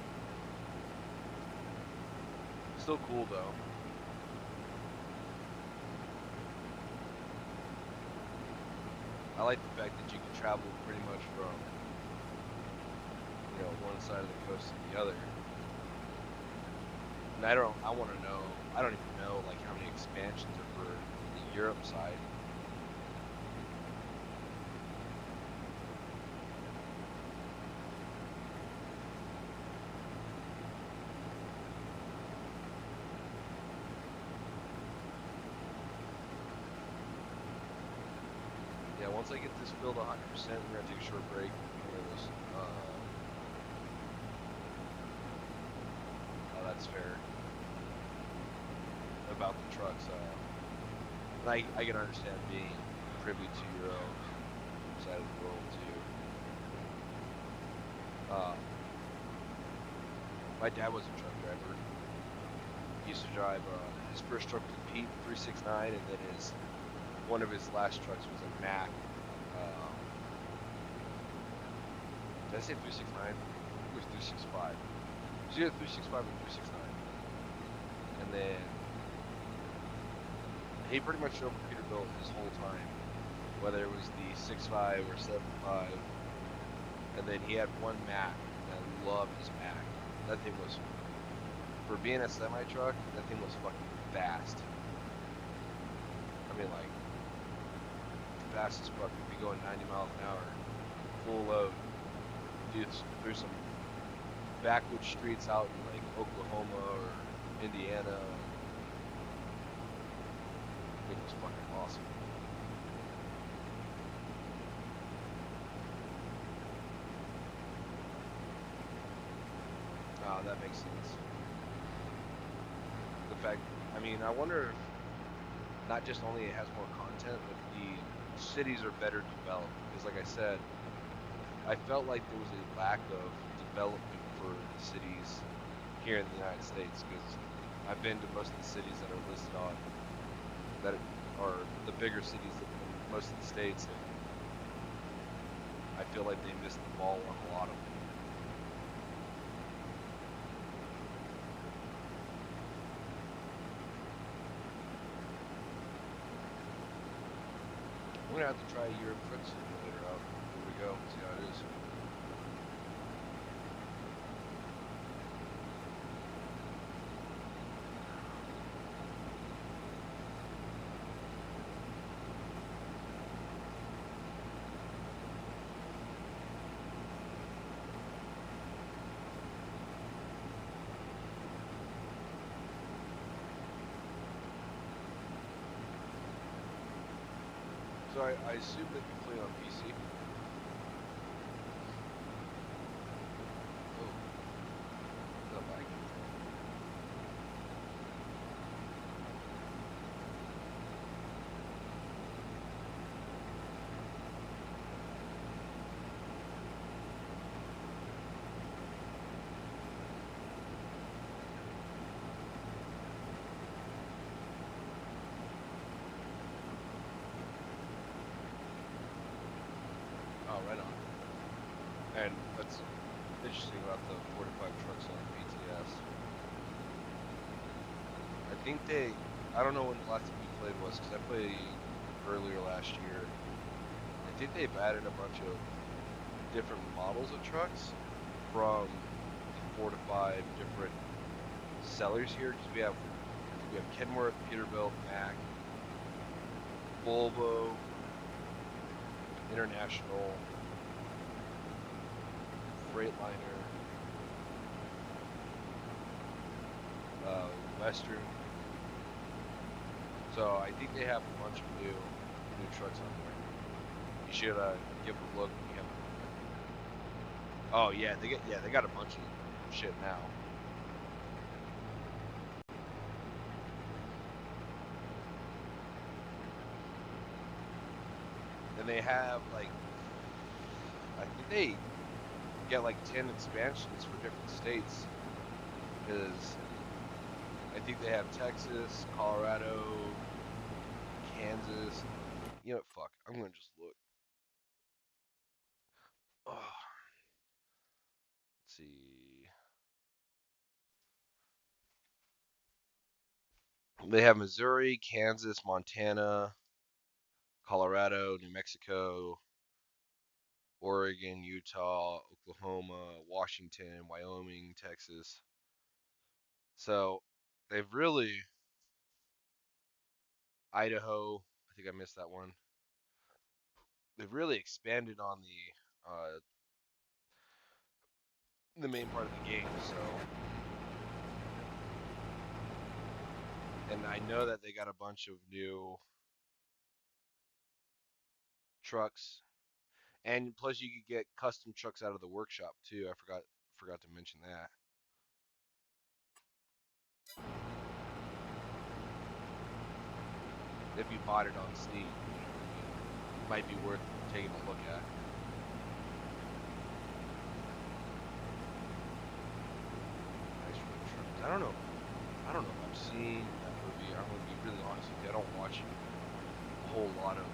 Still cool though. I like the fact that you can travel pretty much from, you know, one side of the coast to the other. And I want to know, I don't even know like how many expansions are for the Europe side. Yeah, once I get this filled 100%, we're gonna take a short break. This, oh, that's fair. About the trucks, and I can understand being privy to your own side of the world too. My dad was a truck driver. He used to drive his first truck was a Pete 369, and then one of his last trucks was a Mack. Did I say 369? It was 365. It was either 365 or 369. And then he pretty much drove a Peterbilt his whole time, whether it was the 6.5 or 7.5. And then he had one Mack, and I loved his Mack. That thing was, for being a semi truck, that thing was fucking fast. I mean, like, fast as fuck. We'd be going 90 miles an hour, full load, through some backwoods streets out in like Oklahoma or Indiana. It was fucking awesome. Oh, that makes sense. The fact, I mean, I wonder if not just only it has more content, but the cities are better developed. Because like I said, I felt like there was a lack of development for the cities here in the United States. Because I've been to most of the cities that are listed on, that are the bigger cities in most of the states, and I feel like they missed the ball on a lot of them. I'm gonna have to try Europe Truck Simulator out before we go. See how it is. So I assume that you play on PC. Oh, the bike. Oh, right on. And that's interesting about the 45 trucks on BTS. I think I don't know when the last time we played was, because I played earlier last year. I think they've added a bunch of different models of trucks from 4 to 5 different sellers here, because we have Kenworth, Peterbilt, Mack, Volvo, International, Freightliner, Western. So I think they have a bunch of new trucks on there. You should give a look when you have. Oh yeah, they got a bunch of shit now. And they have like, I think they get like 10 expansions for different states. Because I think they have Texas, Colorado, Kansas. You know what? Fuck. I'm gonna just look. Oh, let's see. They have Missouri, Kansas, Montana, Colorado, New Mexico, Oregon, Utah, Oklahoma, Washington, Wyoming, Texas. So they've really Idaho. I think I missed that one. They've really expanded on the main part of the game. So, and I know that they got a bunch of new trucks, and plus you could get custom trucks out of the workshop too. I forgot to mention that. If you bought it on Steam, it might be worth taking a look at. Nice road trips. I don't know. I don't know if I've seen that movie. I'm gonna be really honest with you. I don't watch a whole lot of.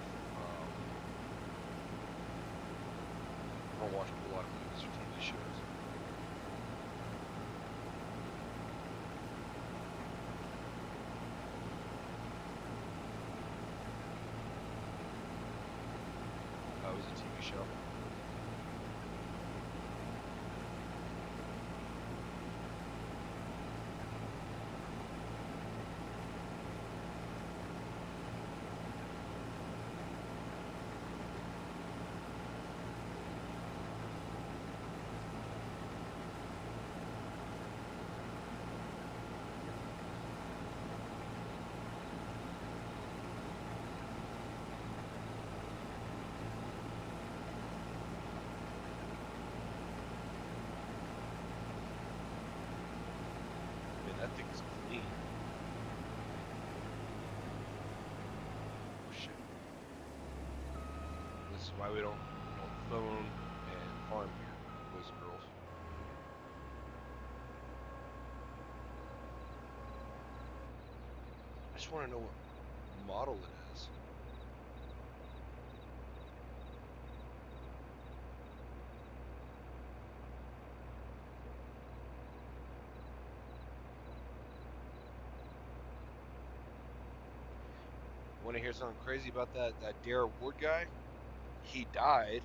I don't watch a whole lot of movies or TV shows. It was a TV show. Man, that thing is clean. Oh shit. This is why we don't phone and farm here, boys and girls. I just want to know what model it is. Want to hear something crazy about that Dare Ward guy? He died,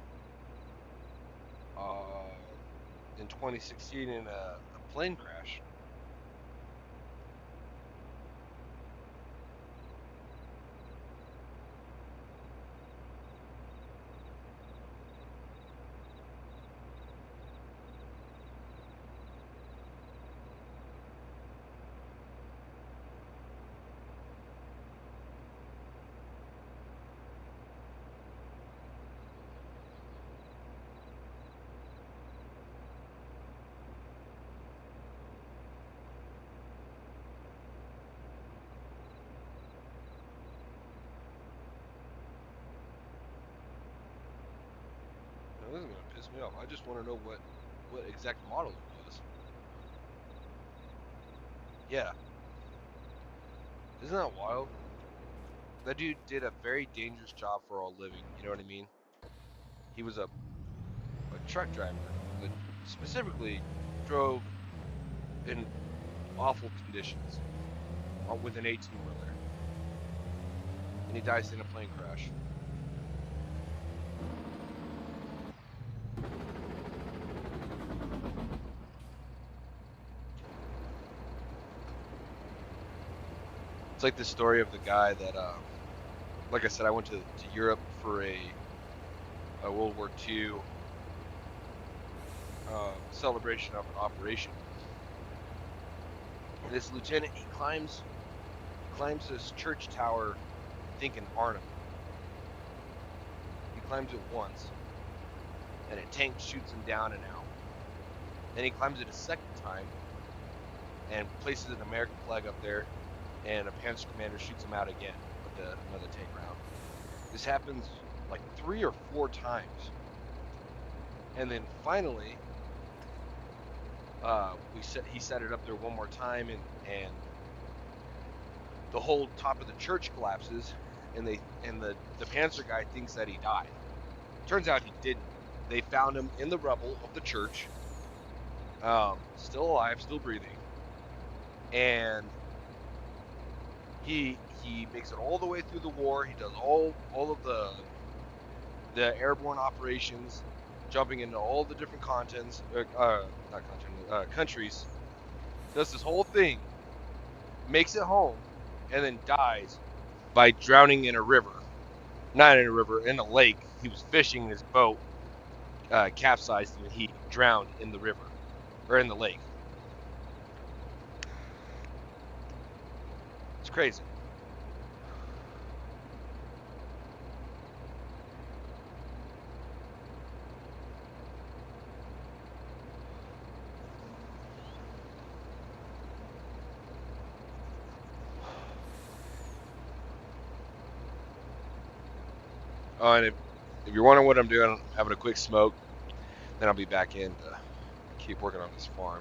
in 2016 in a plane crash. Now, this is gonna piss me off. I just want to know what exact model it was. Yeah, isn't that wild? That dude did a very dangerous job for a living. You know what I mean? He was a truck driver that specifically drove in awful conditions with an 18 wheeler, and he dies in a plane crash. It's like the story of the guy that, like I said, I went to Europe for a World War II celebration of an operation. And this lieutenant, he climbs this church tower, I think in Arnhem. He climbs it once, and a tank shoots him down and out. Then he climbs it a second time, and places an American flag up there, and a Panzer commander shoots him out again with another tank round. This happens like 3 or 4 times, and then finally, he set it up there one more time, and the whole top of the church collapses, and the Panzer guy thinks that he died. Turns out he didn't. They found him in the rubble of the church, still alive, still breathing, and he makes it all the way through the war. He does all of the airborne operations, jumping into all the different countries. Does this whole thing, makes it home, and then dies by drowning in a river. Not in a river, in a lake. He was fishing, his boat capsized, and he drowned in the river, or in the lake. It's crazy. Oh, and if you're wondering what I'm doing, I'm having a quick smoke. Then I'll be back in to keep working on this farm.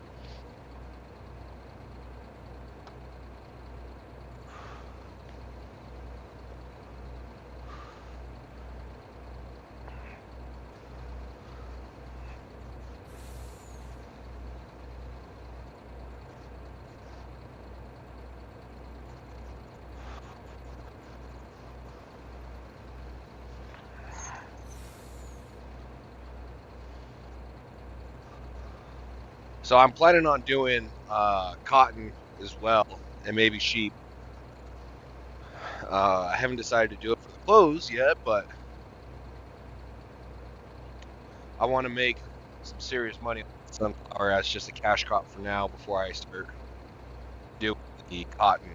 So I'm planning on doing cotton as well, and maybe sheep. I haven't decided to do it for the clothes yet, but I want to make some serious money on sunflower as just a cash crop for now before I start doing the cotton.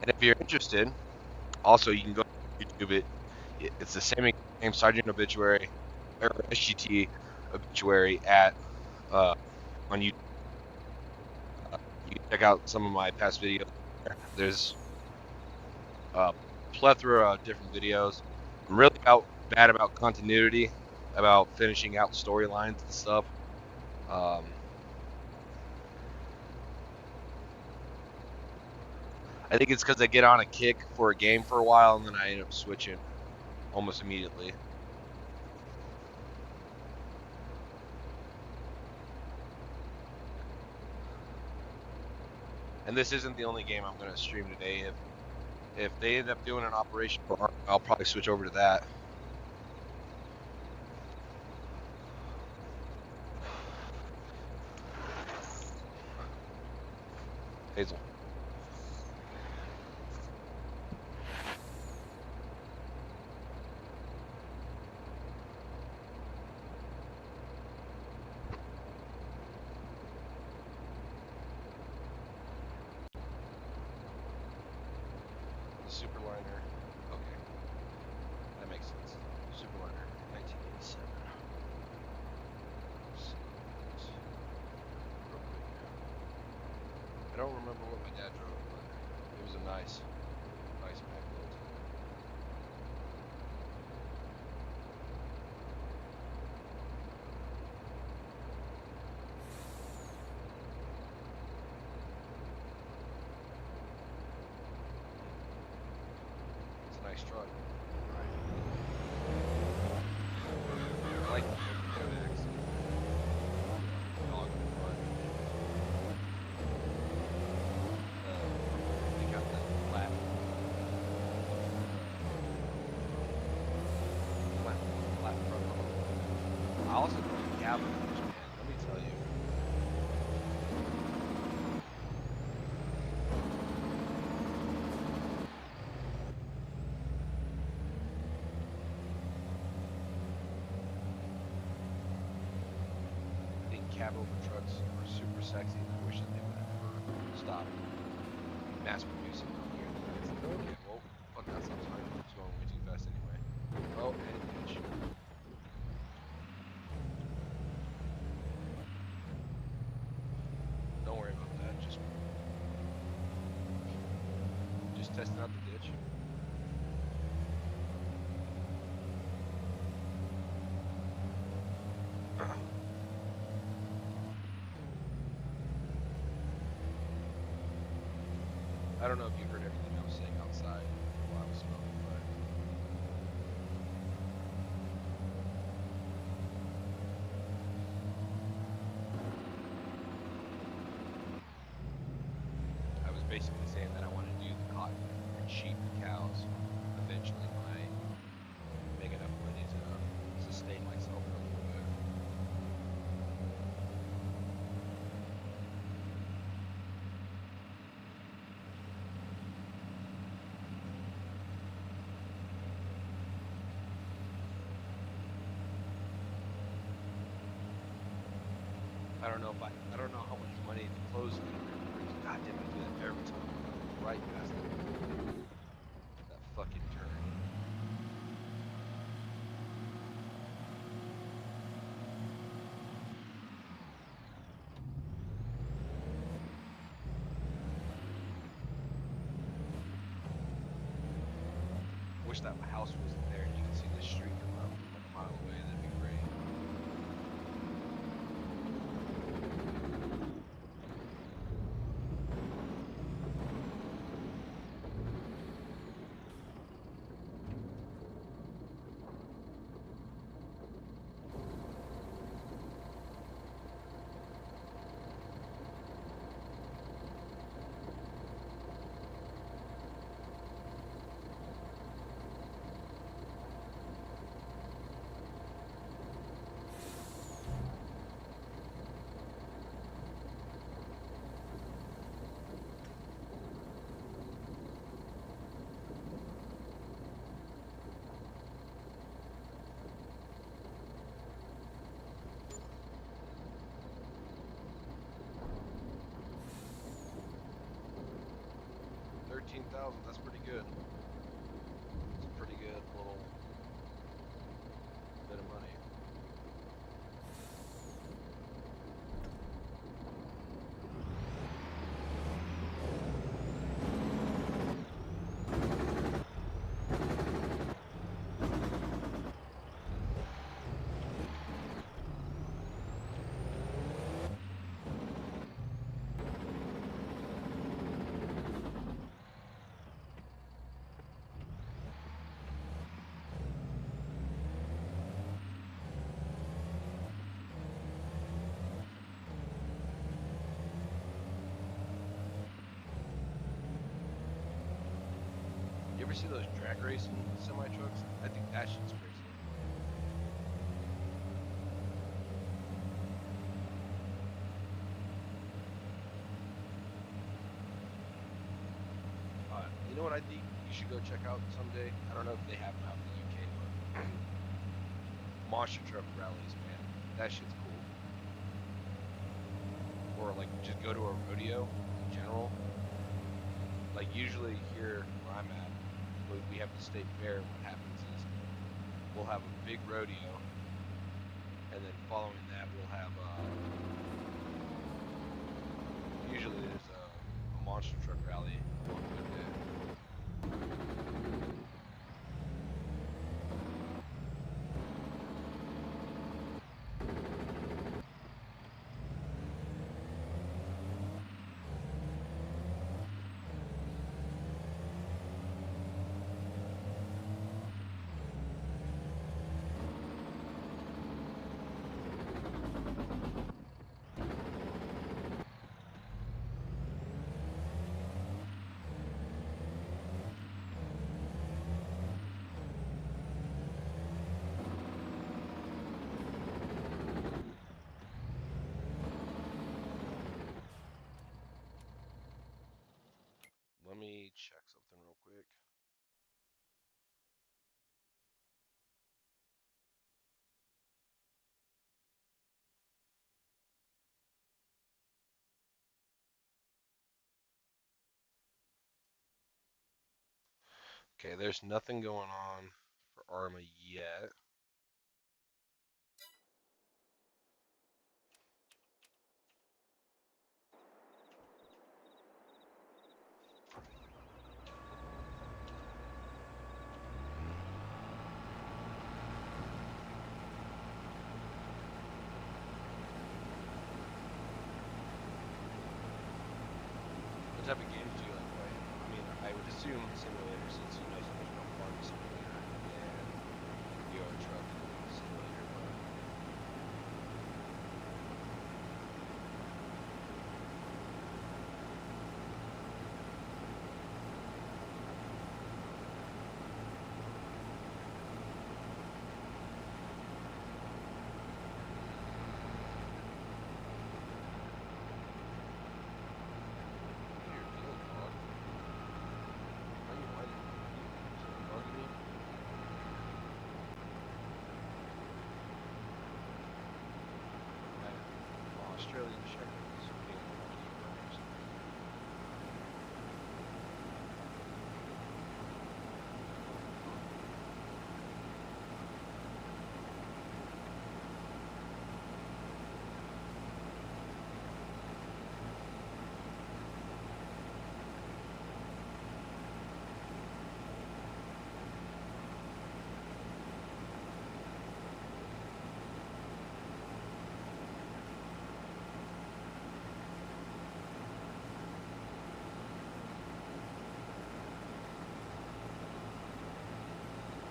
And if you're interested, also you can go to YouTube. It's the same Sergeant Obituary or SGT Obituary at on YouTube. You can check out some of my past videos. There's a plethora of different videos. I'm really bad about continuity, about finishing out storylines and stuff. I think it's because I get on a kick for a game for a while and then I end up switching almost immediately. And this isn't the only game I'm gonna stream today. If they end up doing an Operation for Ark, I'll probably switch over to that. Hazel. Superliner. Okay. That makes sense. Superliner, 1987. I don't remember what my dad drove, but it was a nice Mac build. It's a nice truck. I like the Kodax. Dog in the front. They got the flat front. I also like the cabin, man. Let me tell you. I think cab over trucks are super sexy, and I wish that they would never stop mass producing them here in the United States. Okay, well, fuck that stop sign. It's going way too fast anyway. Oh, and ditch. Don't worry about that. Just testing out the ditch. I don't know if you heard everything I was saying outside while I was smoking, but I was basically saying that I want to do the cotton and sheep and cows eventually when I make enough money to sustain myself for a little bit. I don't know how much money the clothes are gonna bring. God damn, I do that every time. Right past that fucking turn. Wish that house wasn't there and you could see the street from like a mile away. That'd be great. $13,000, that's pretty good. It's a pretty good little bit of money. ever see those drag racing semi trucks? I think that shit's crazy. You know what I think you should go check out someday? I don't know if they have them out in the UK, but monster truck rallies, man. That shit's cool. Or like just go to a rodeo in general. Like usually here where I'm at, we have the state fair. What happens is we'll have a big rodeo, and then following that we'll have usually there's a monster truck rally along with it. Let me check something real quick. Okay, there's nothing going on for Arma yet. What type of games do you like playing? I mean, I would assume simulator since you know so much about Farming Simulator and Euro Truck Simulator, but you're a deal, dog. Why are you whining? Is that bugging you? Australian Shepherds being whiny buggers.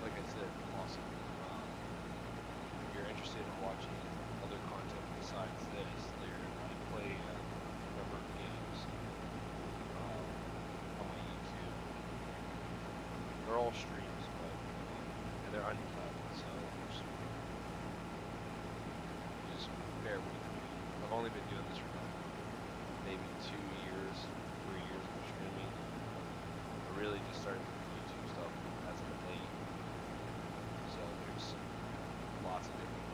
Like I said, awesome. If you're interested in watching other content besides this, I play a number of games on my YouTube. They're all streams, but and they're uncut, so just bear with me. I've only been doing this for maybe 2 years, 3 years of streaming. I really just started with YouTube stuff as of late. So there's lots of different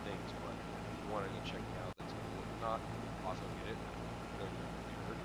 things, but if you want to go check me out, that's cool. If not, also get it. Really never be hurt.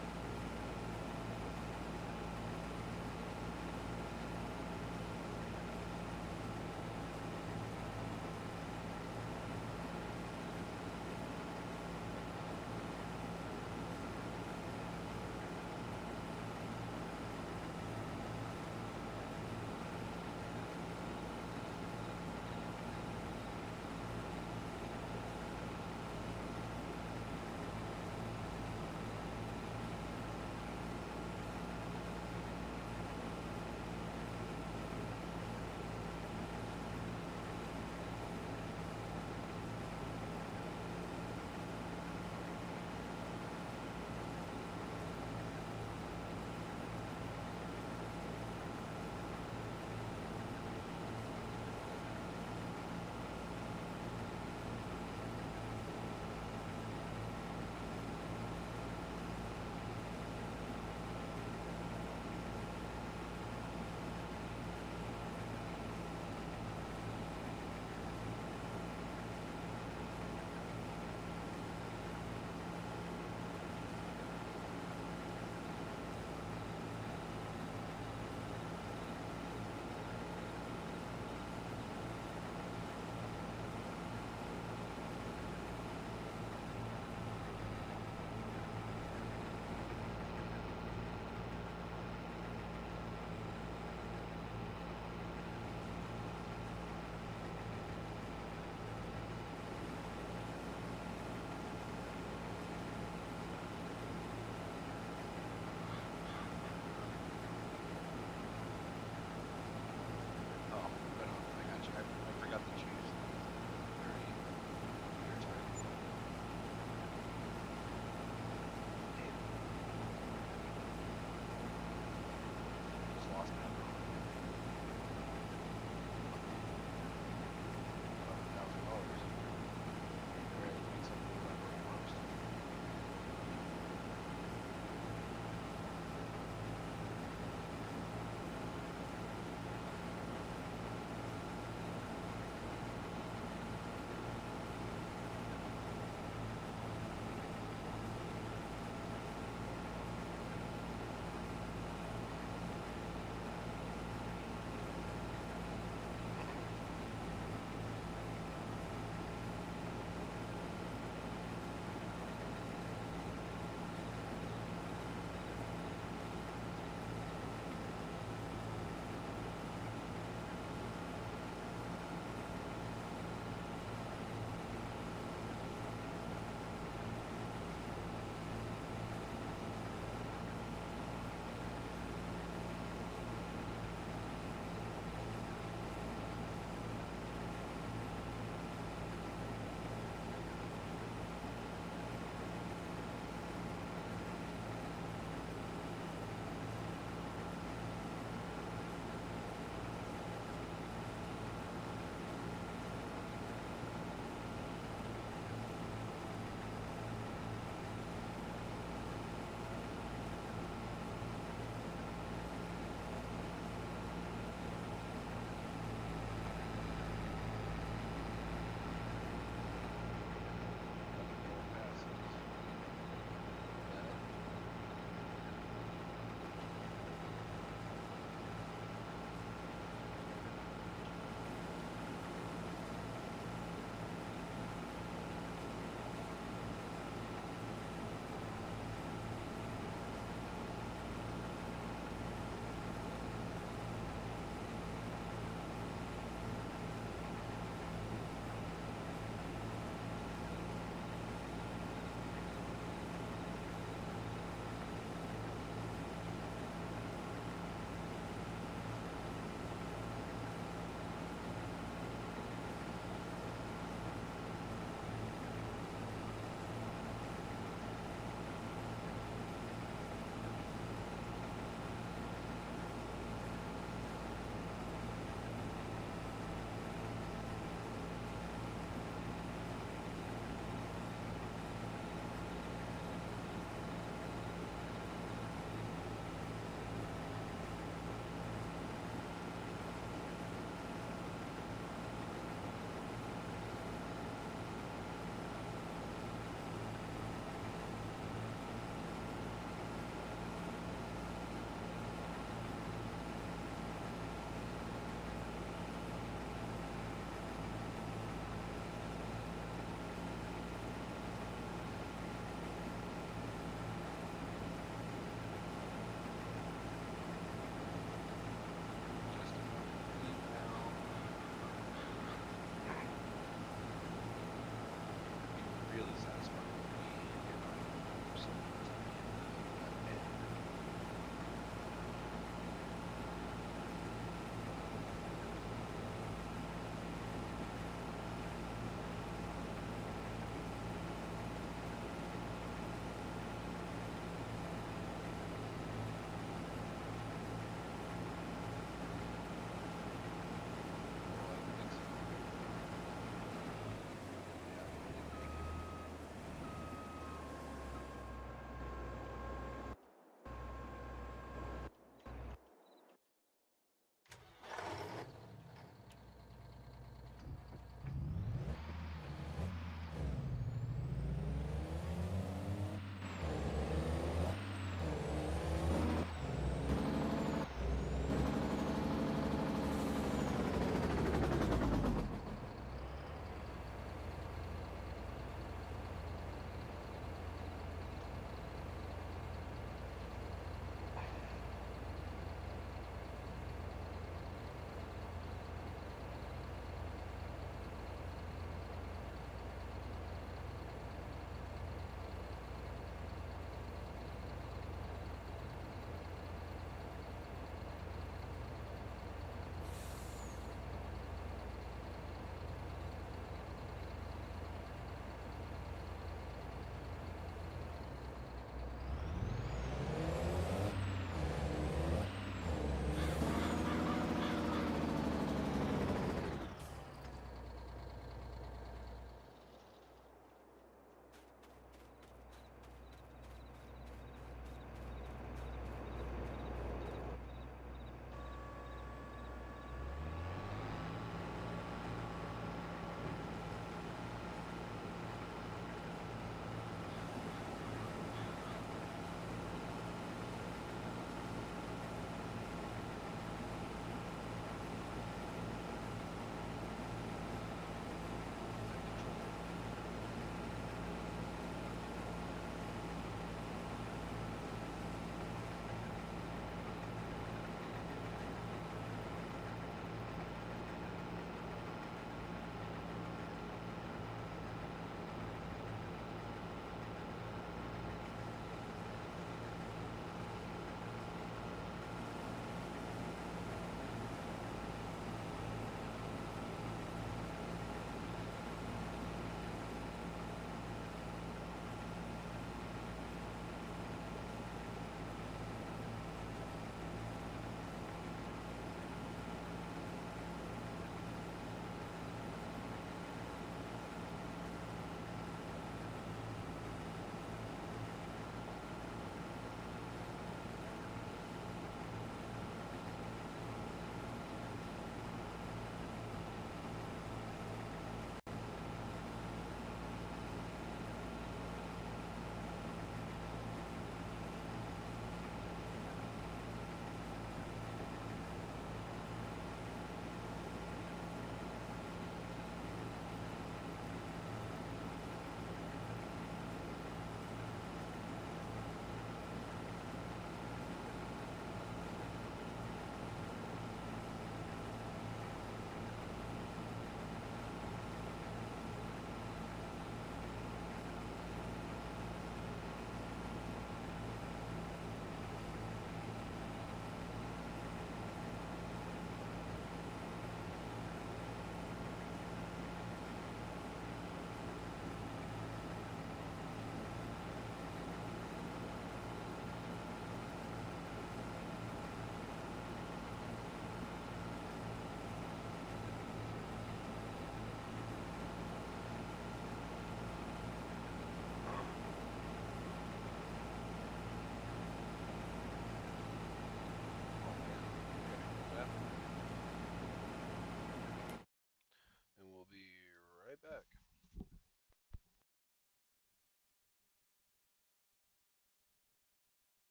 right back.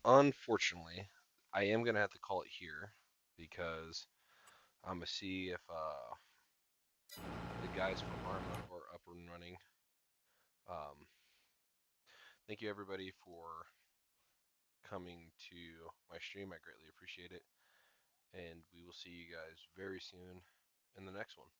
unfortunately, I am gonna have to call it here because I'm gonna see if the guys from Arma are up and running. Um, Thank you everybody for coming to my stream. I greatly appreciate it, and we will see you guys very soon in the next one.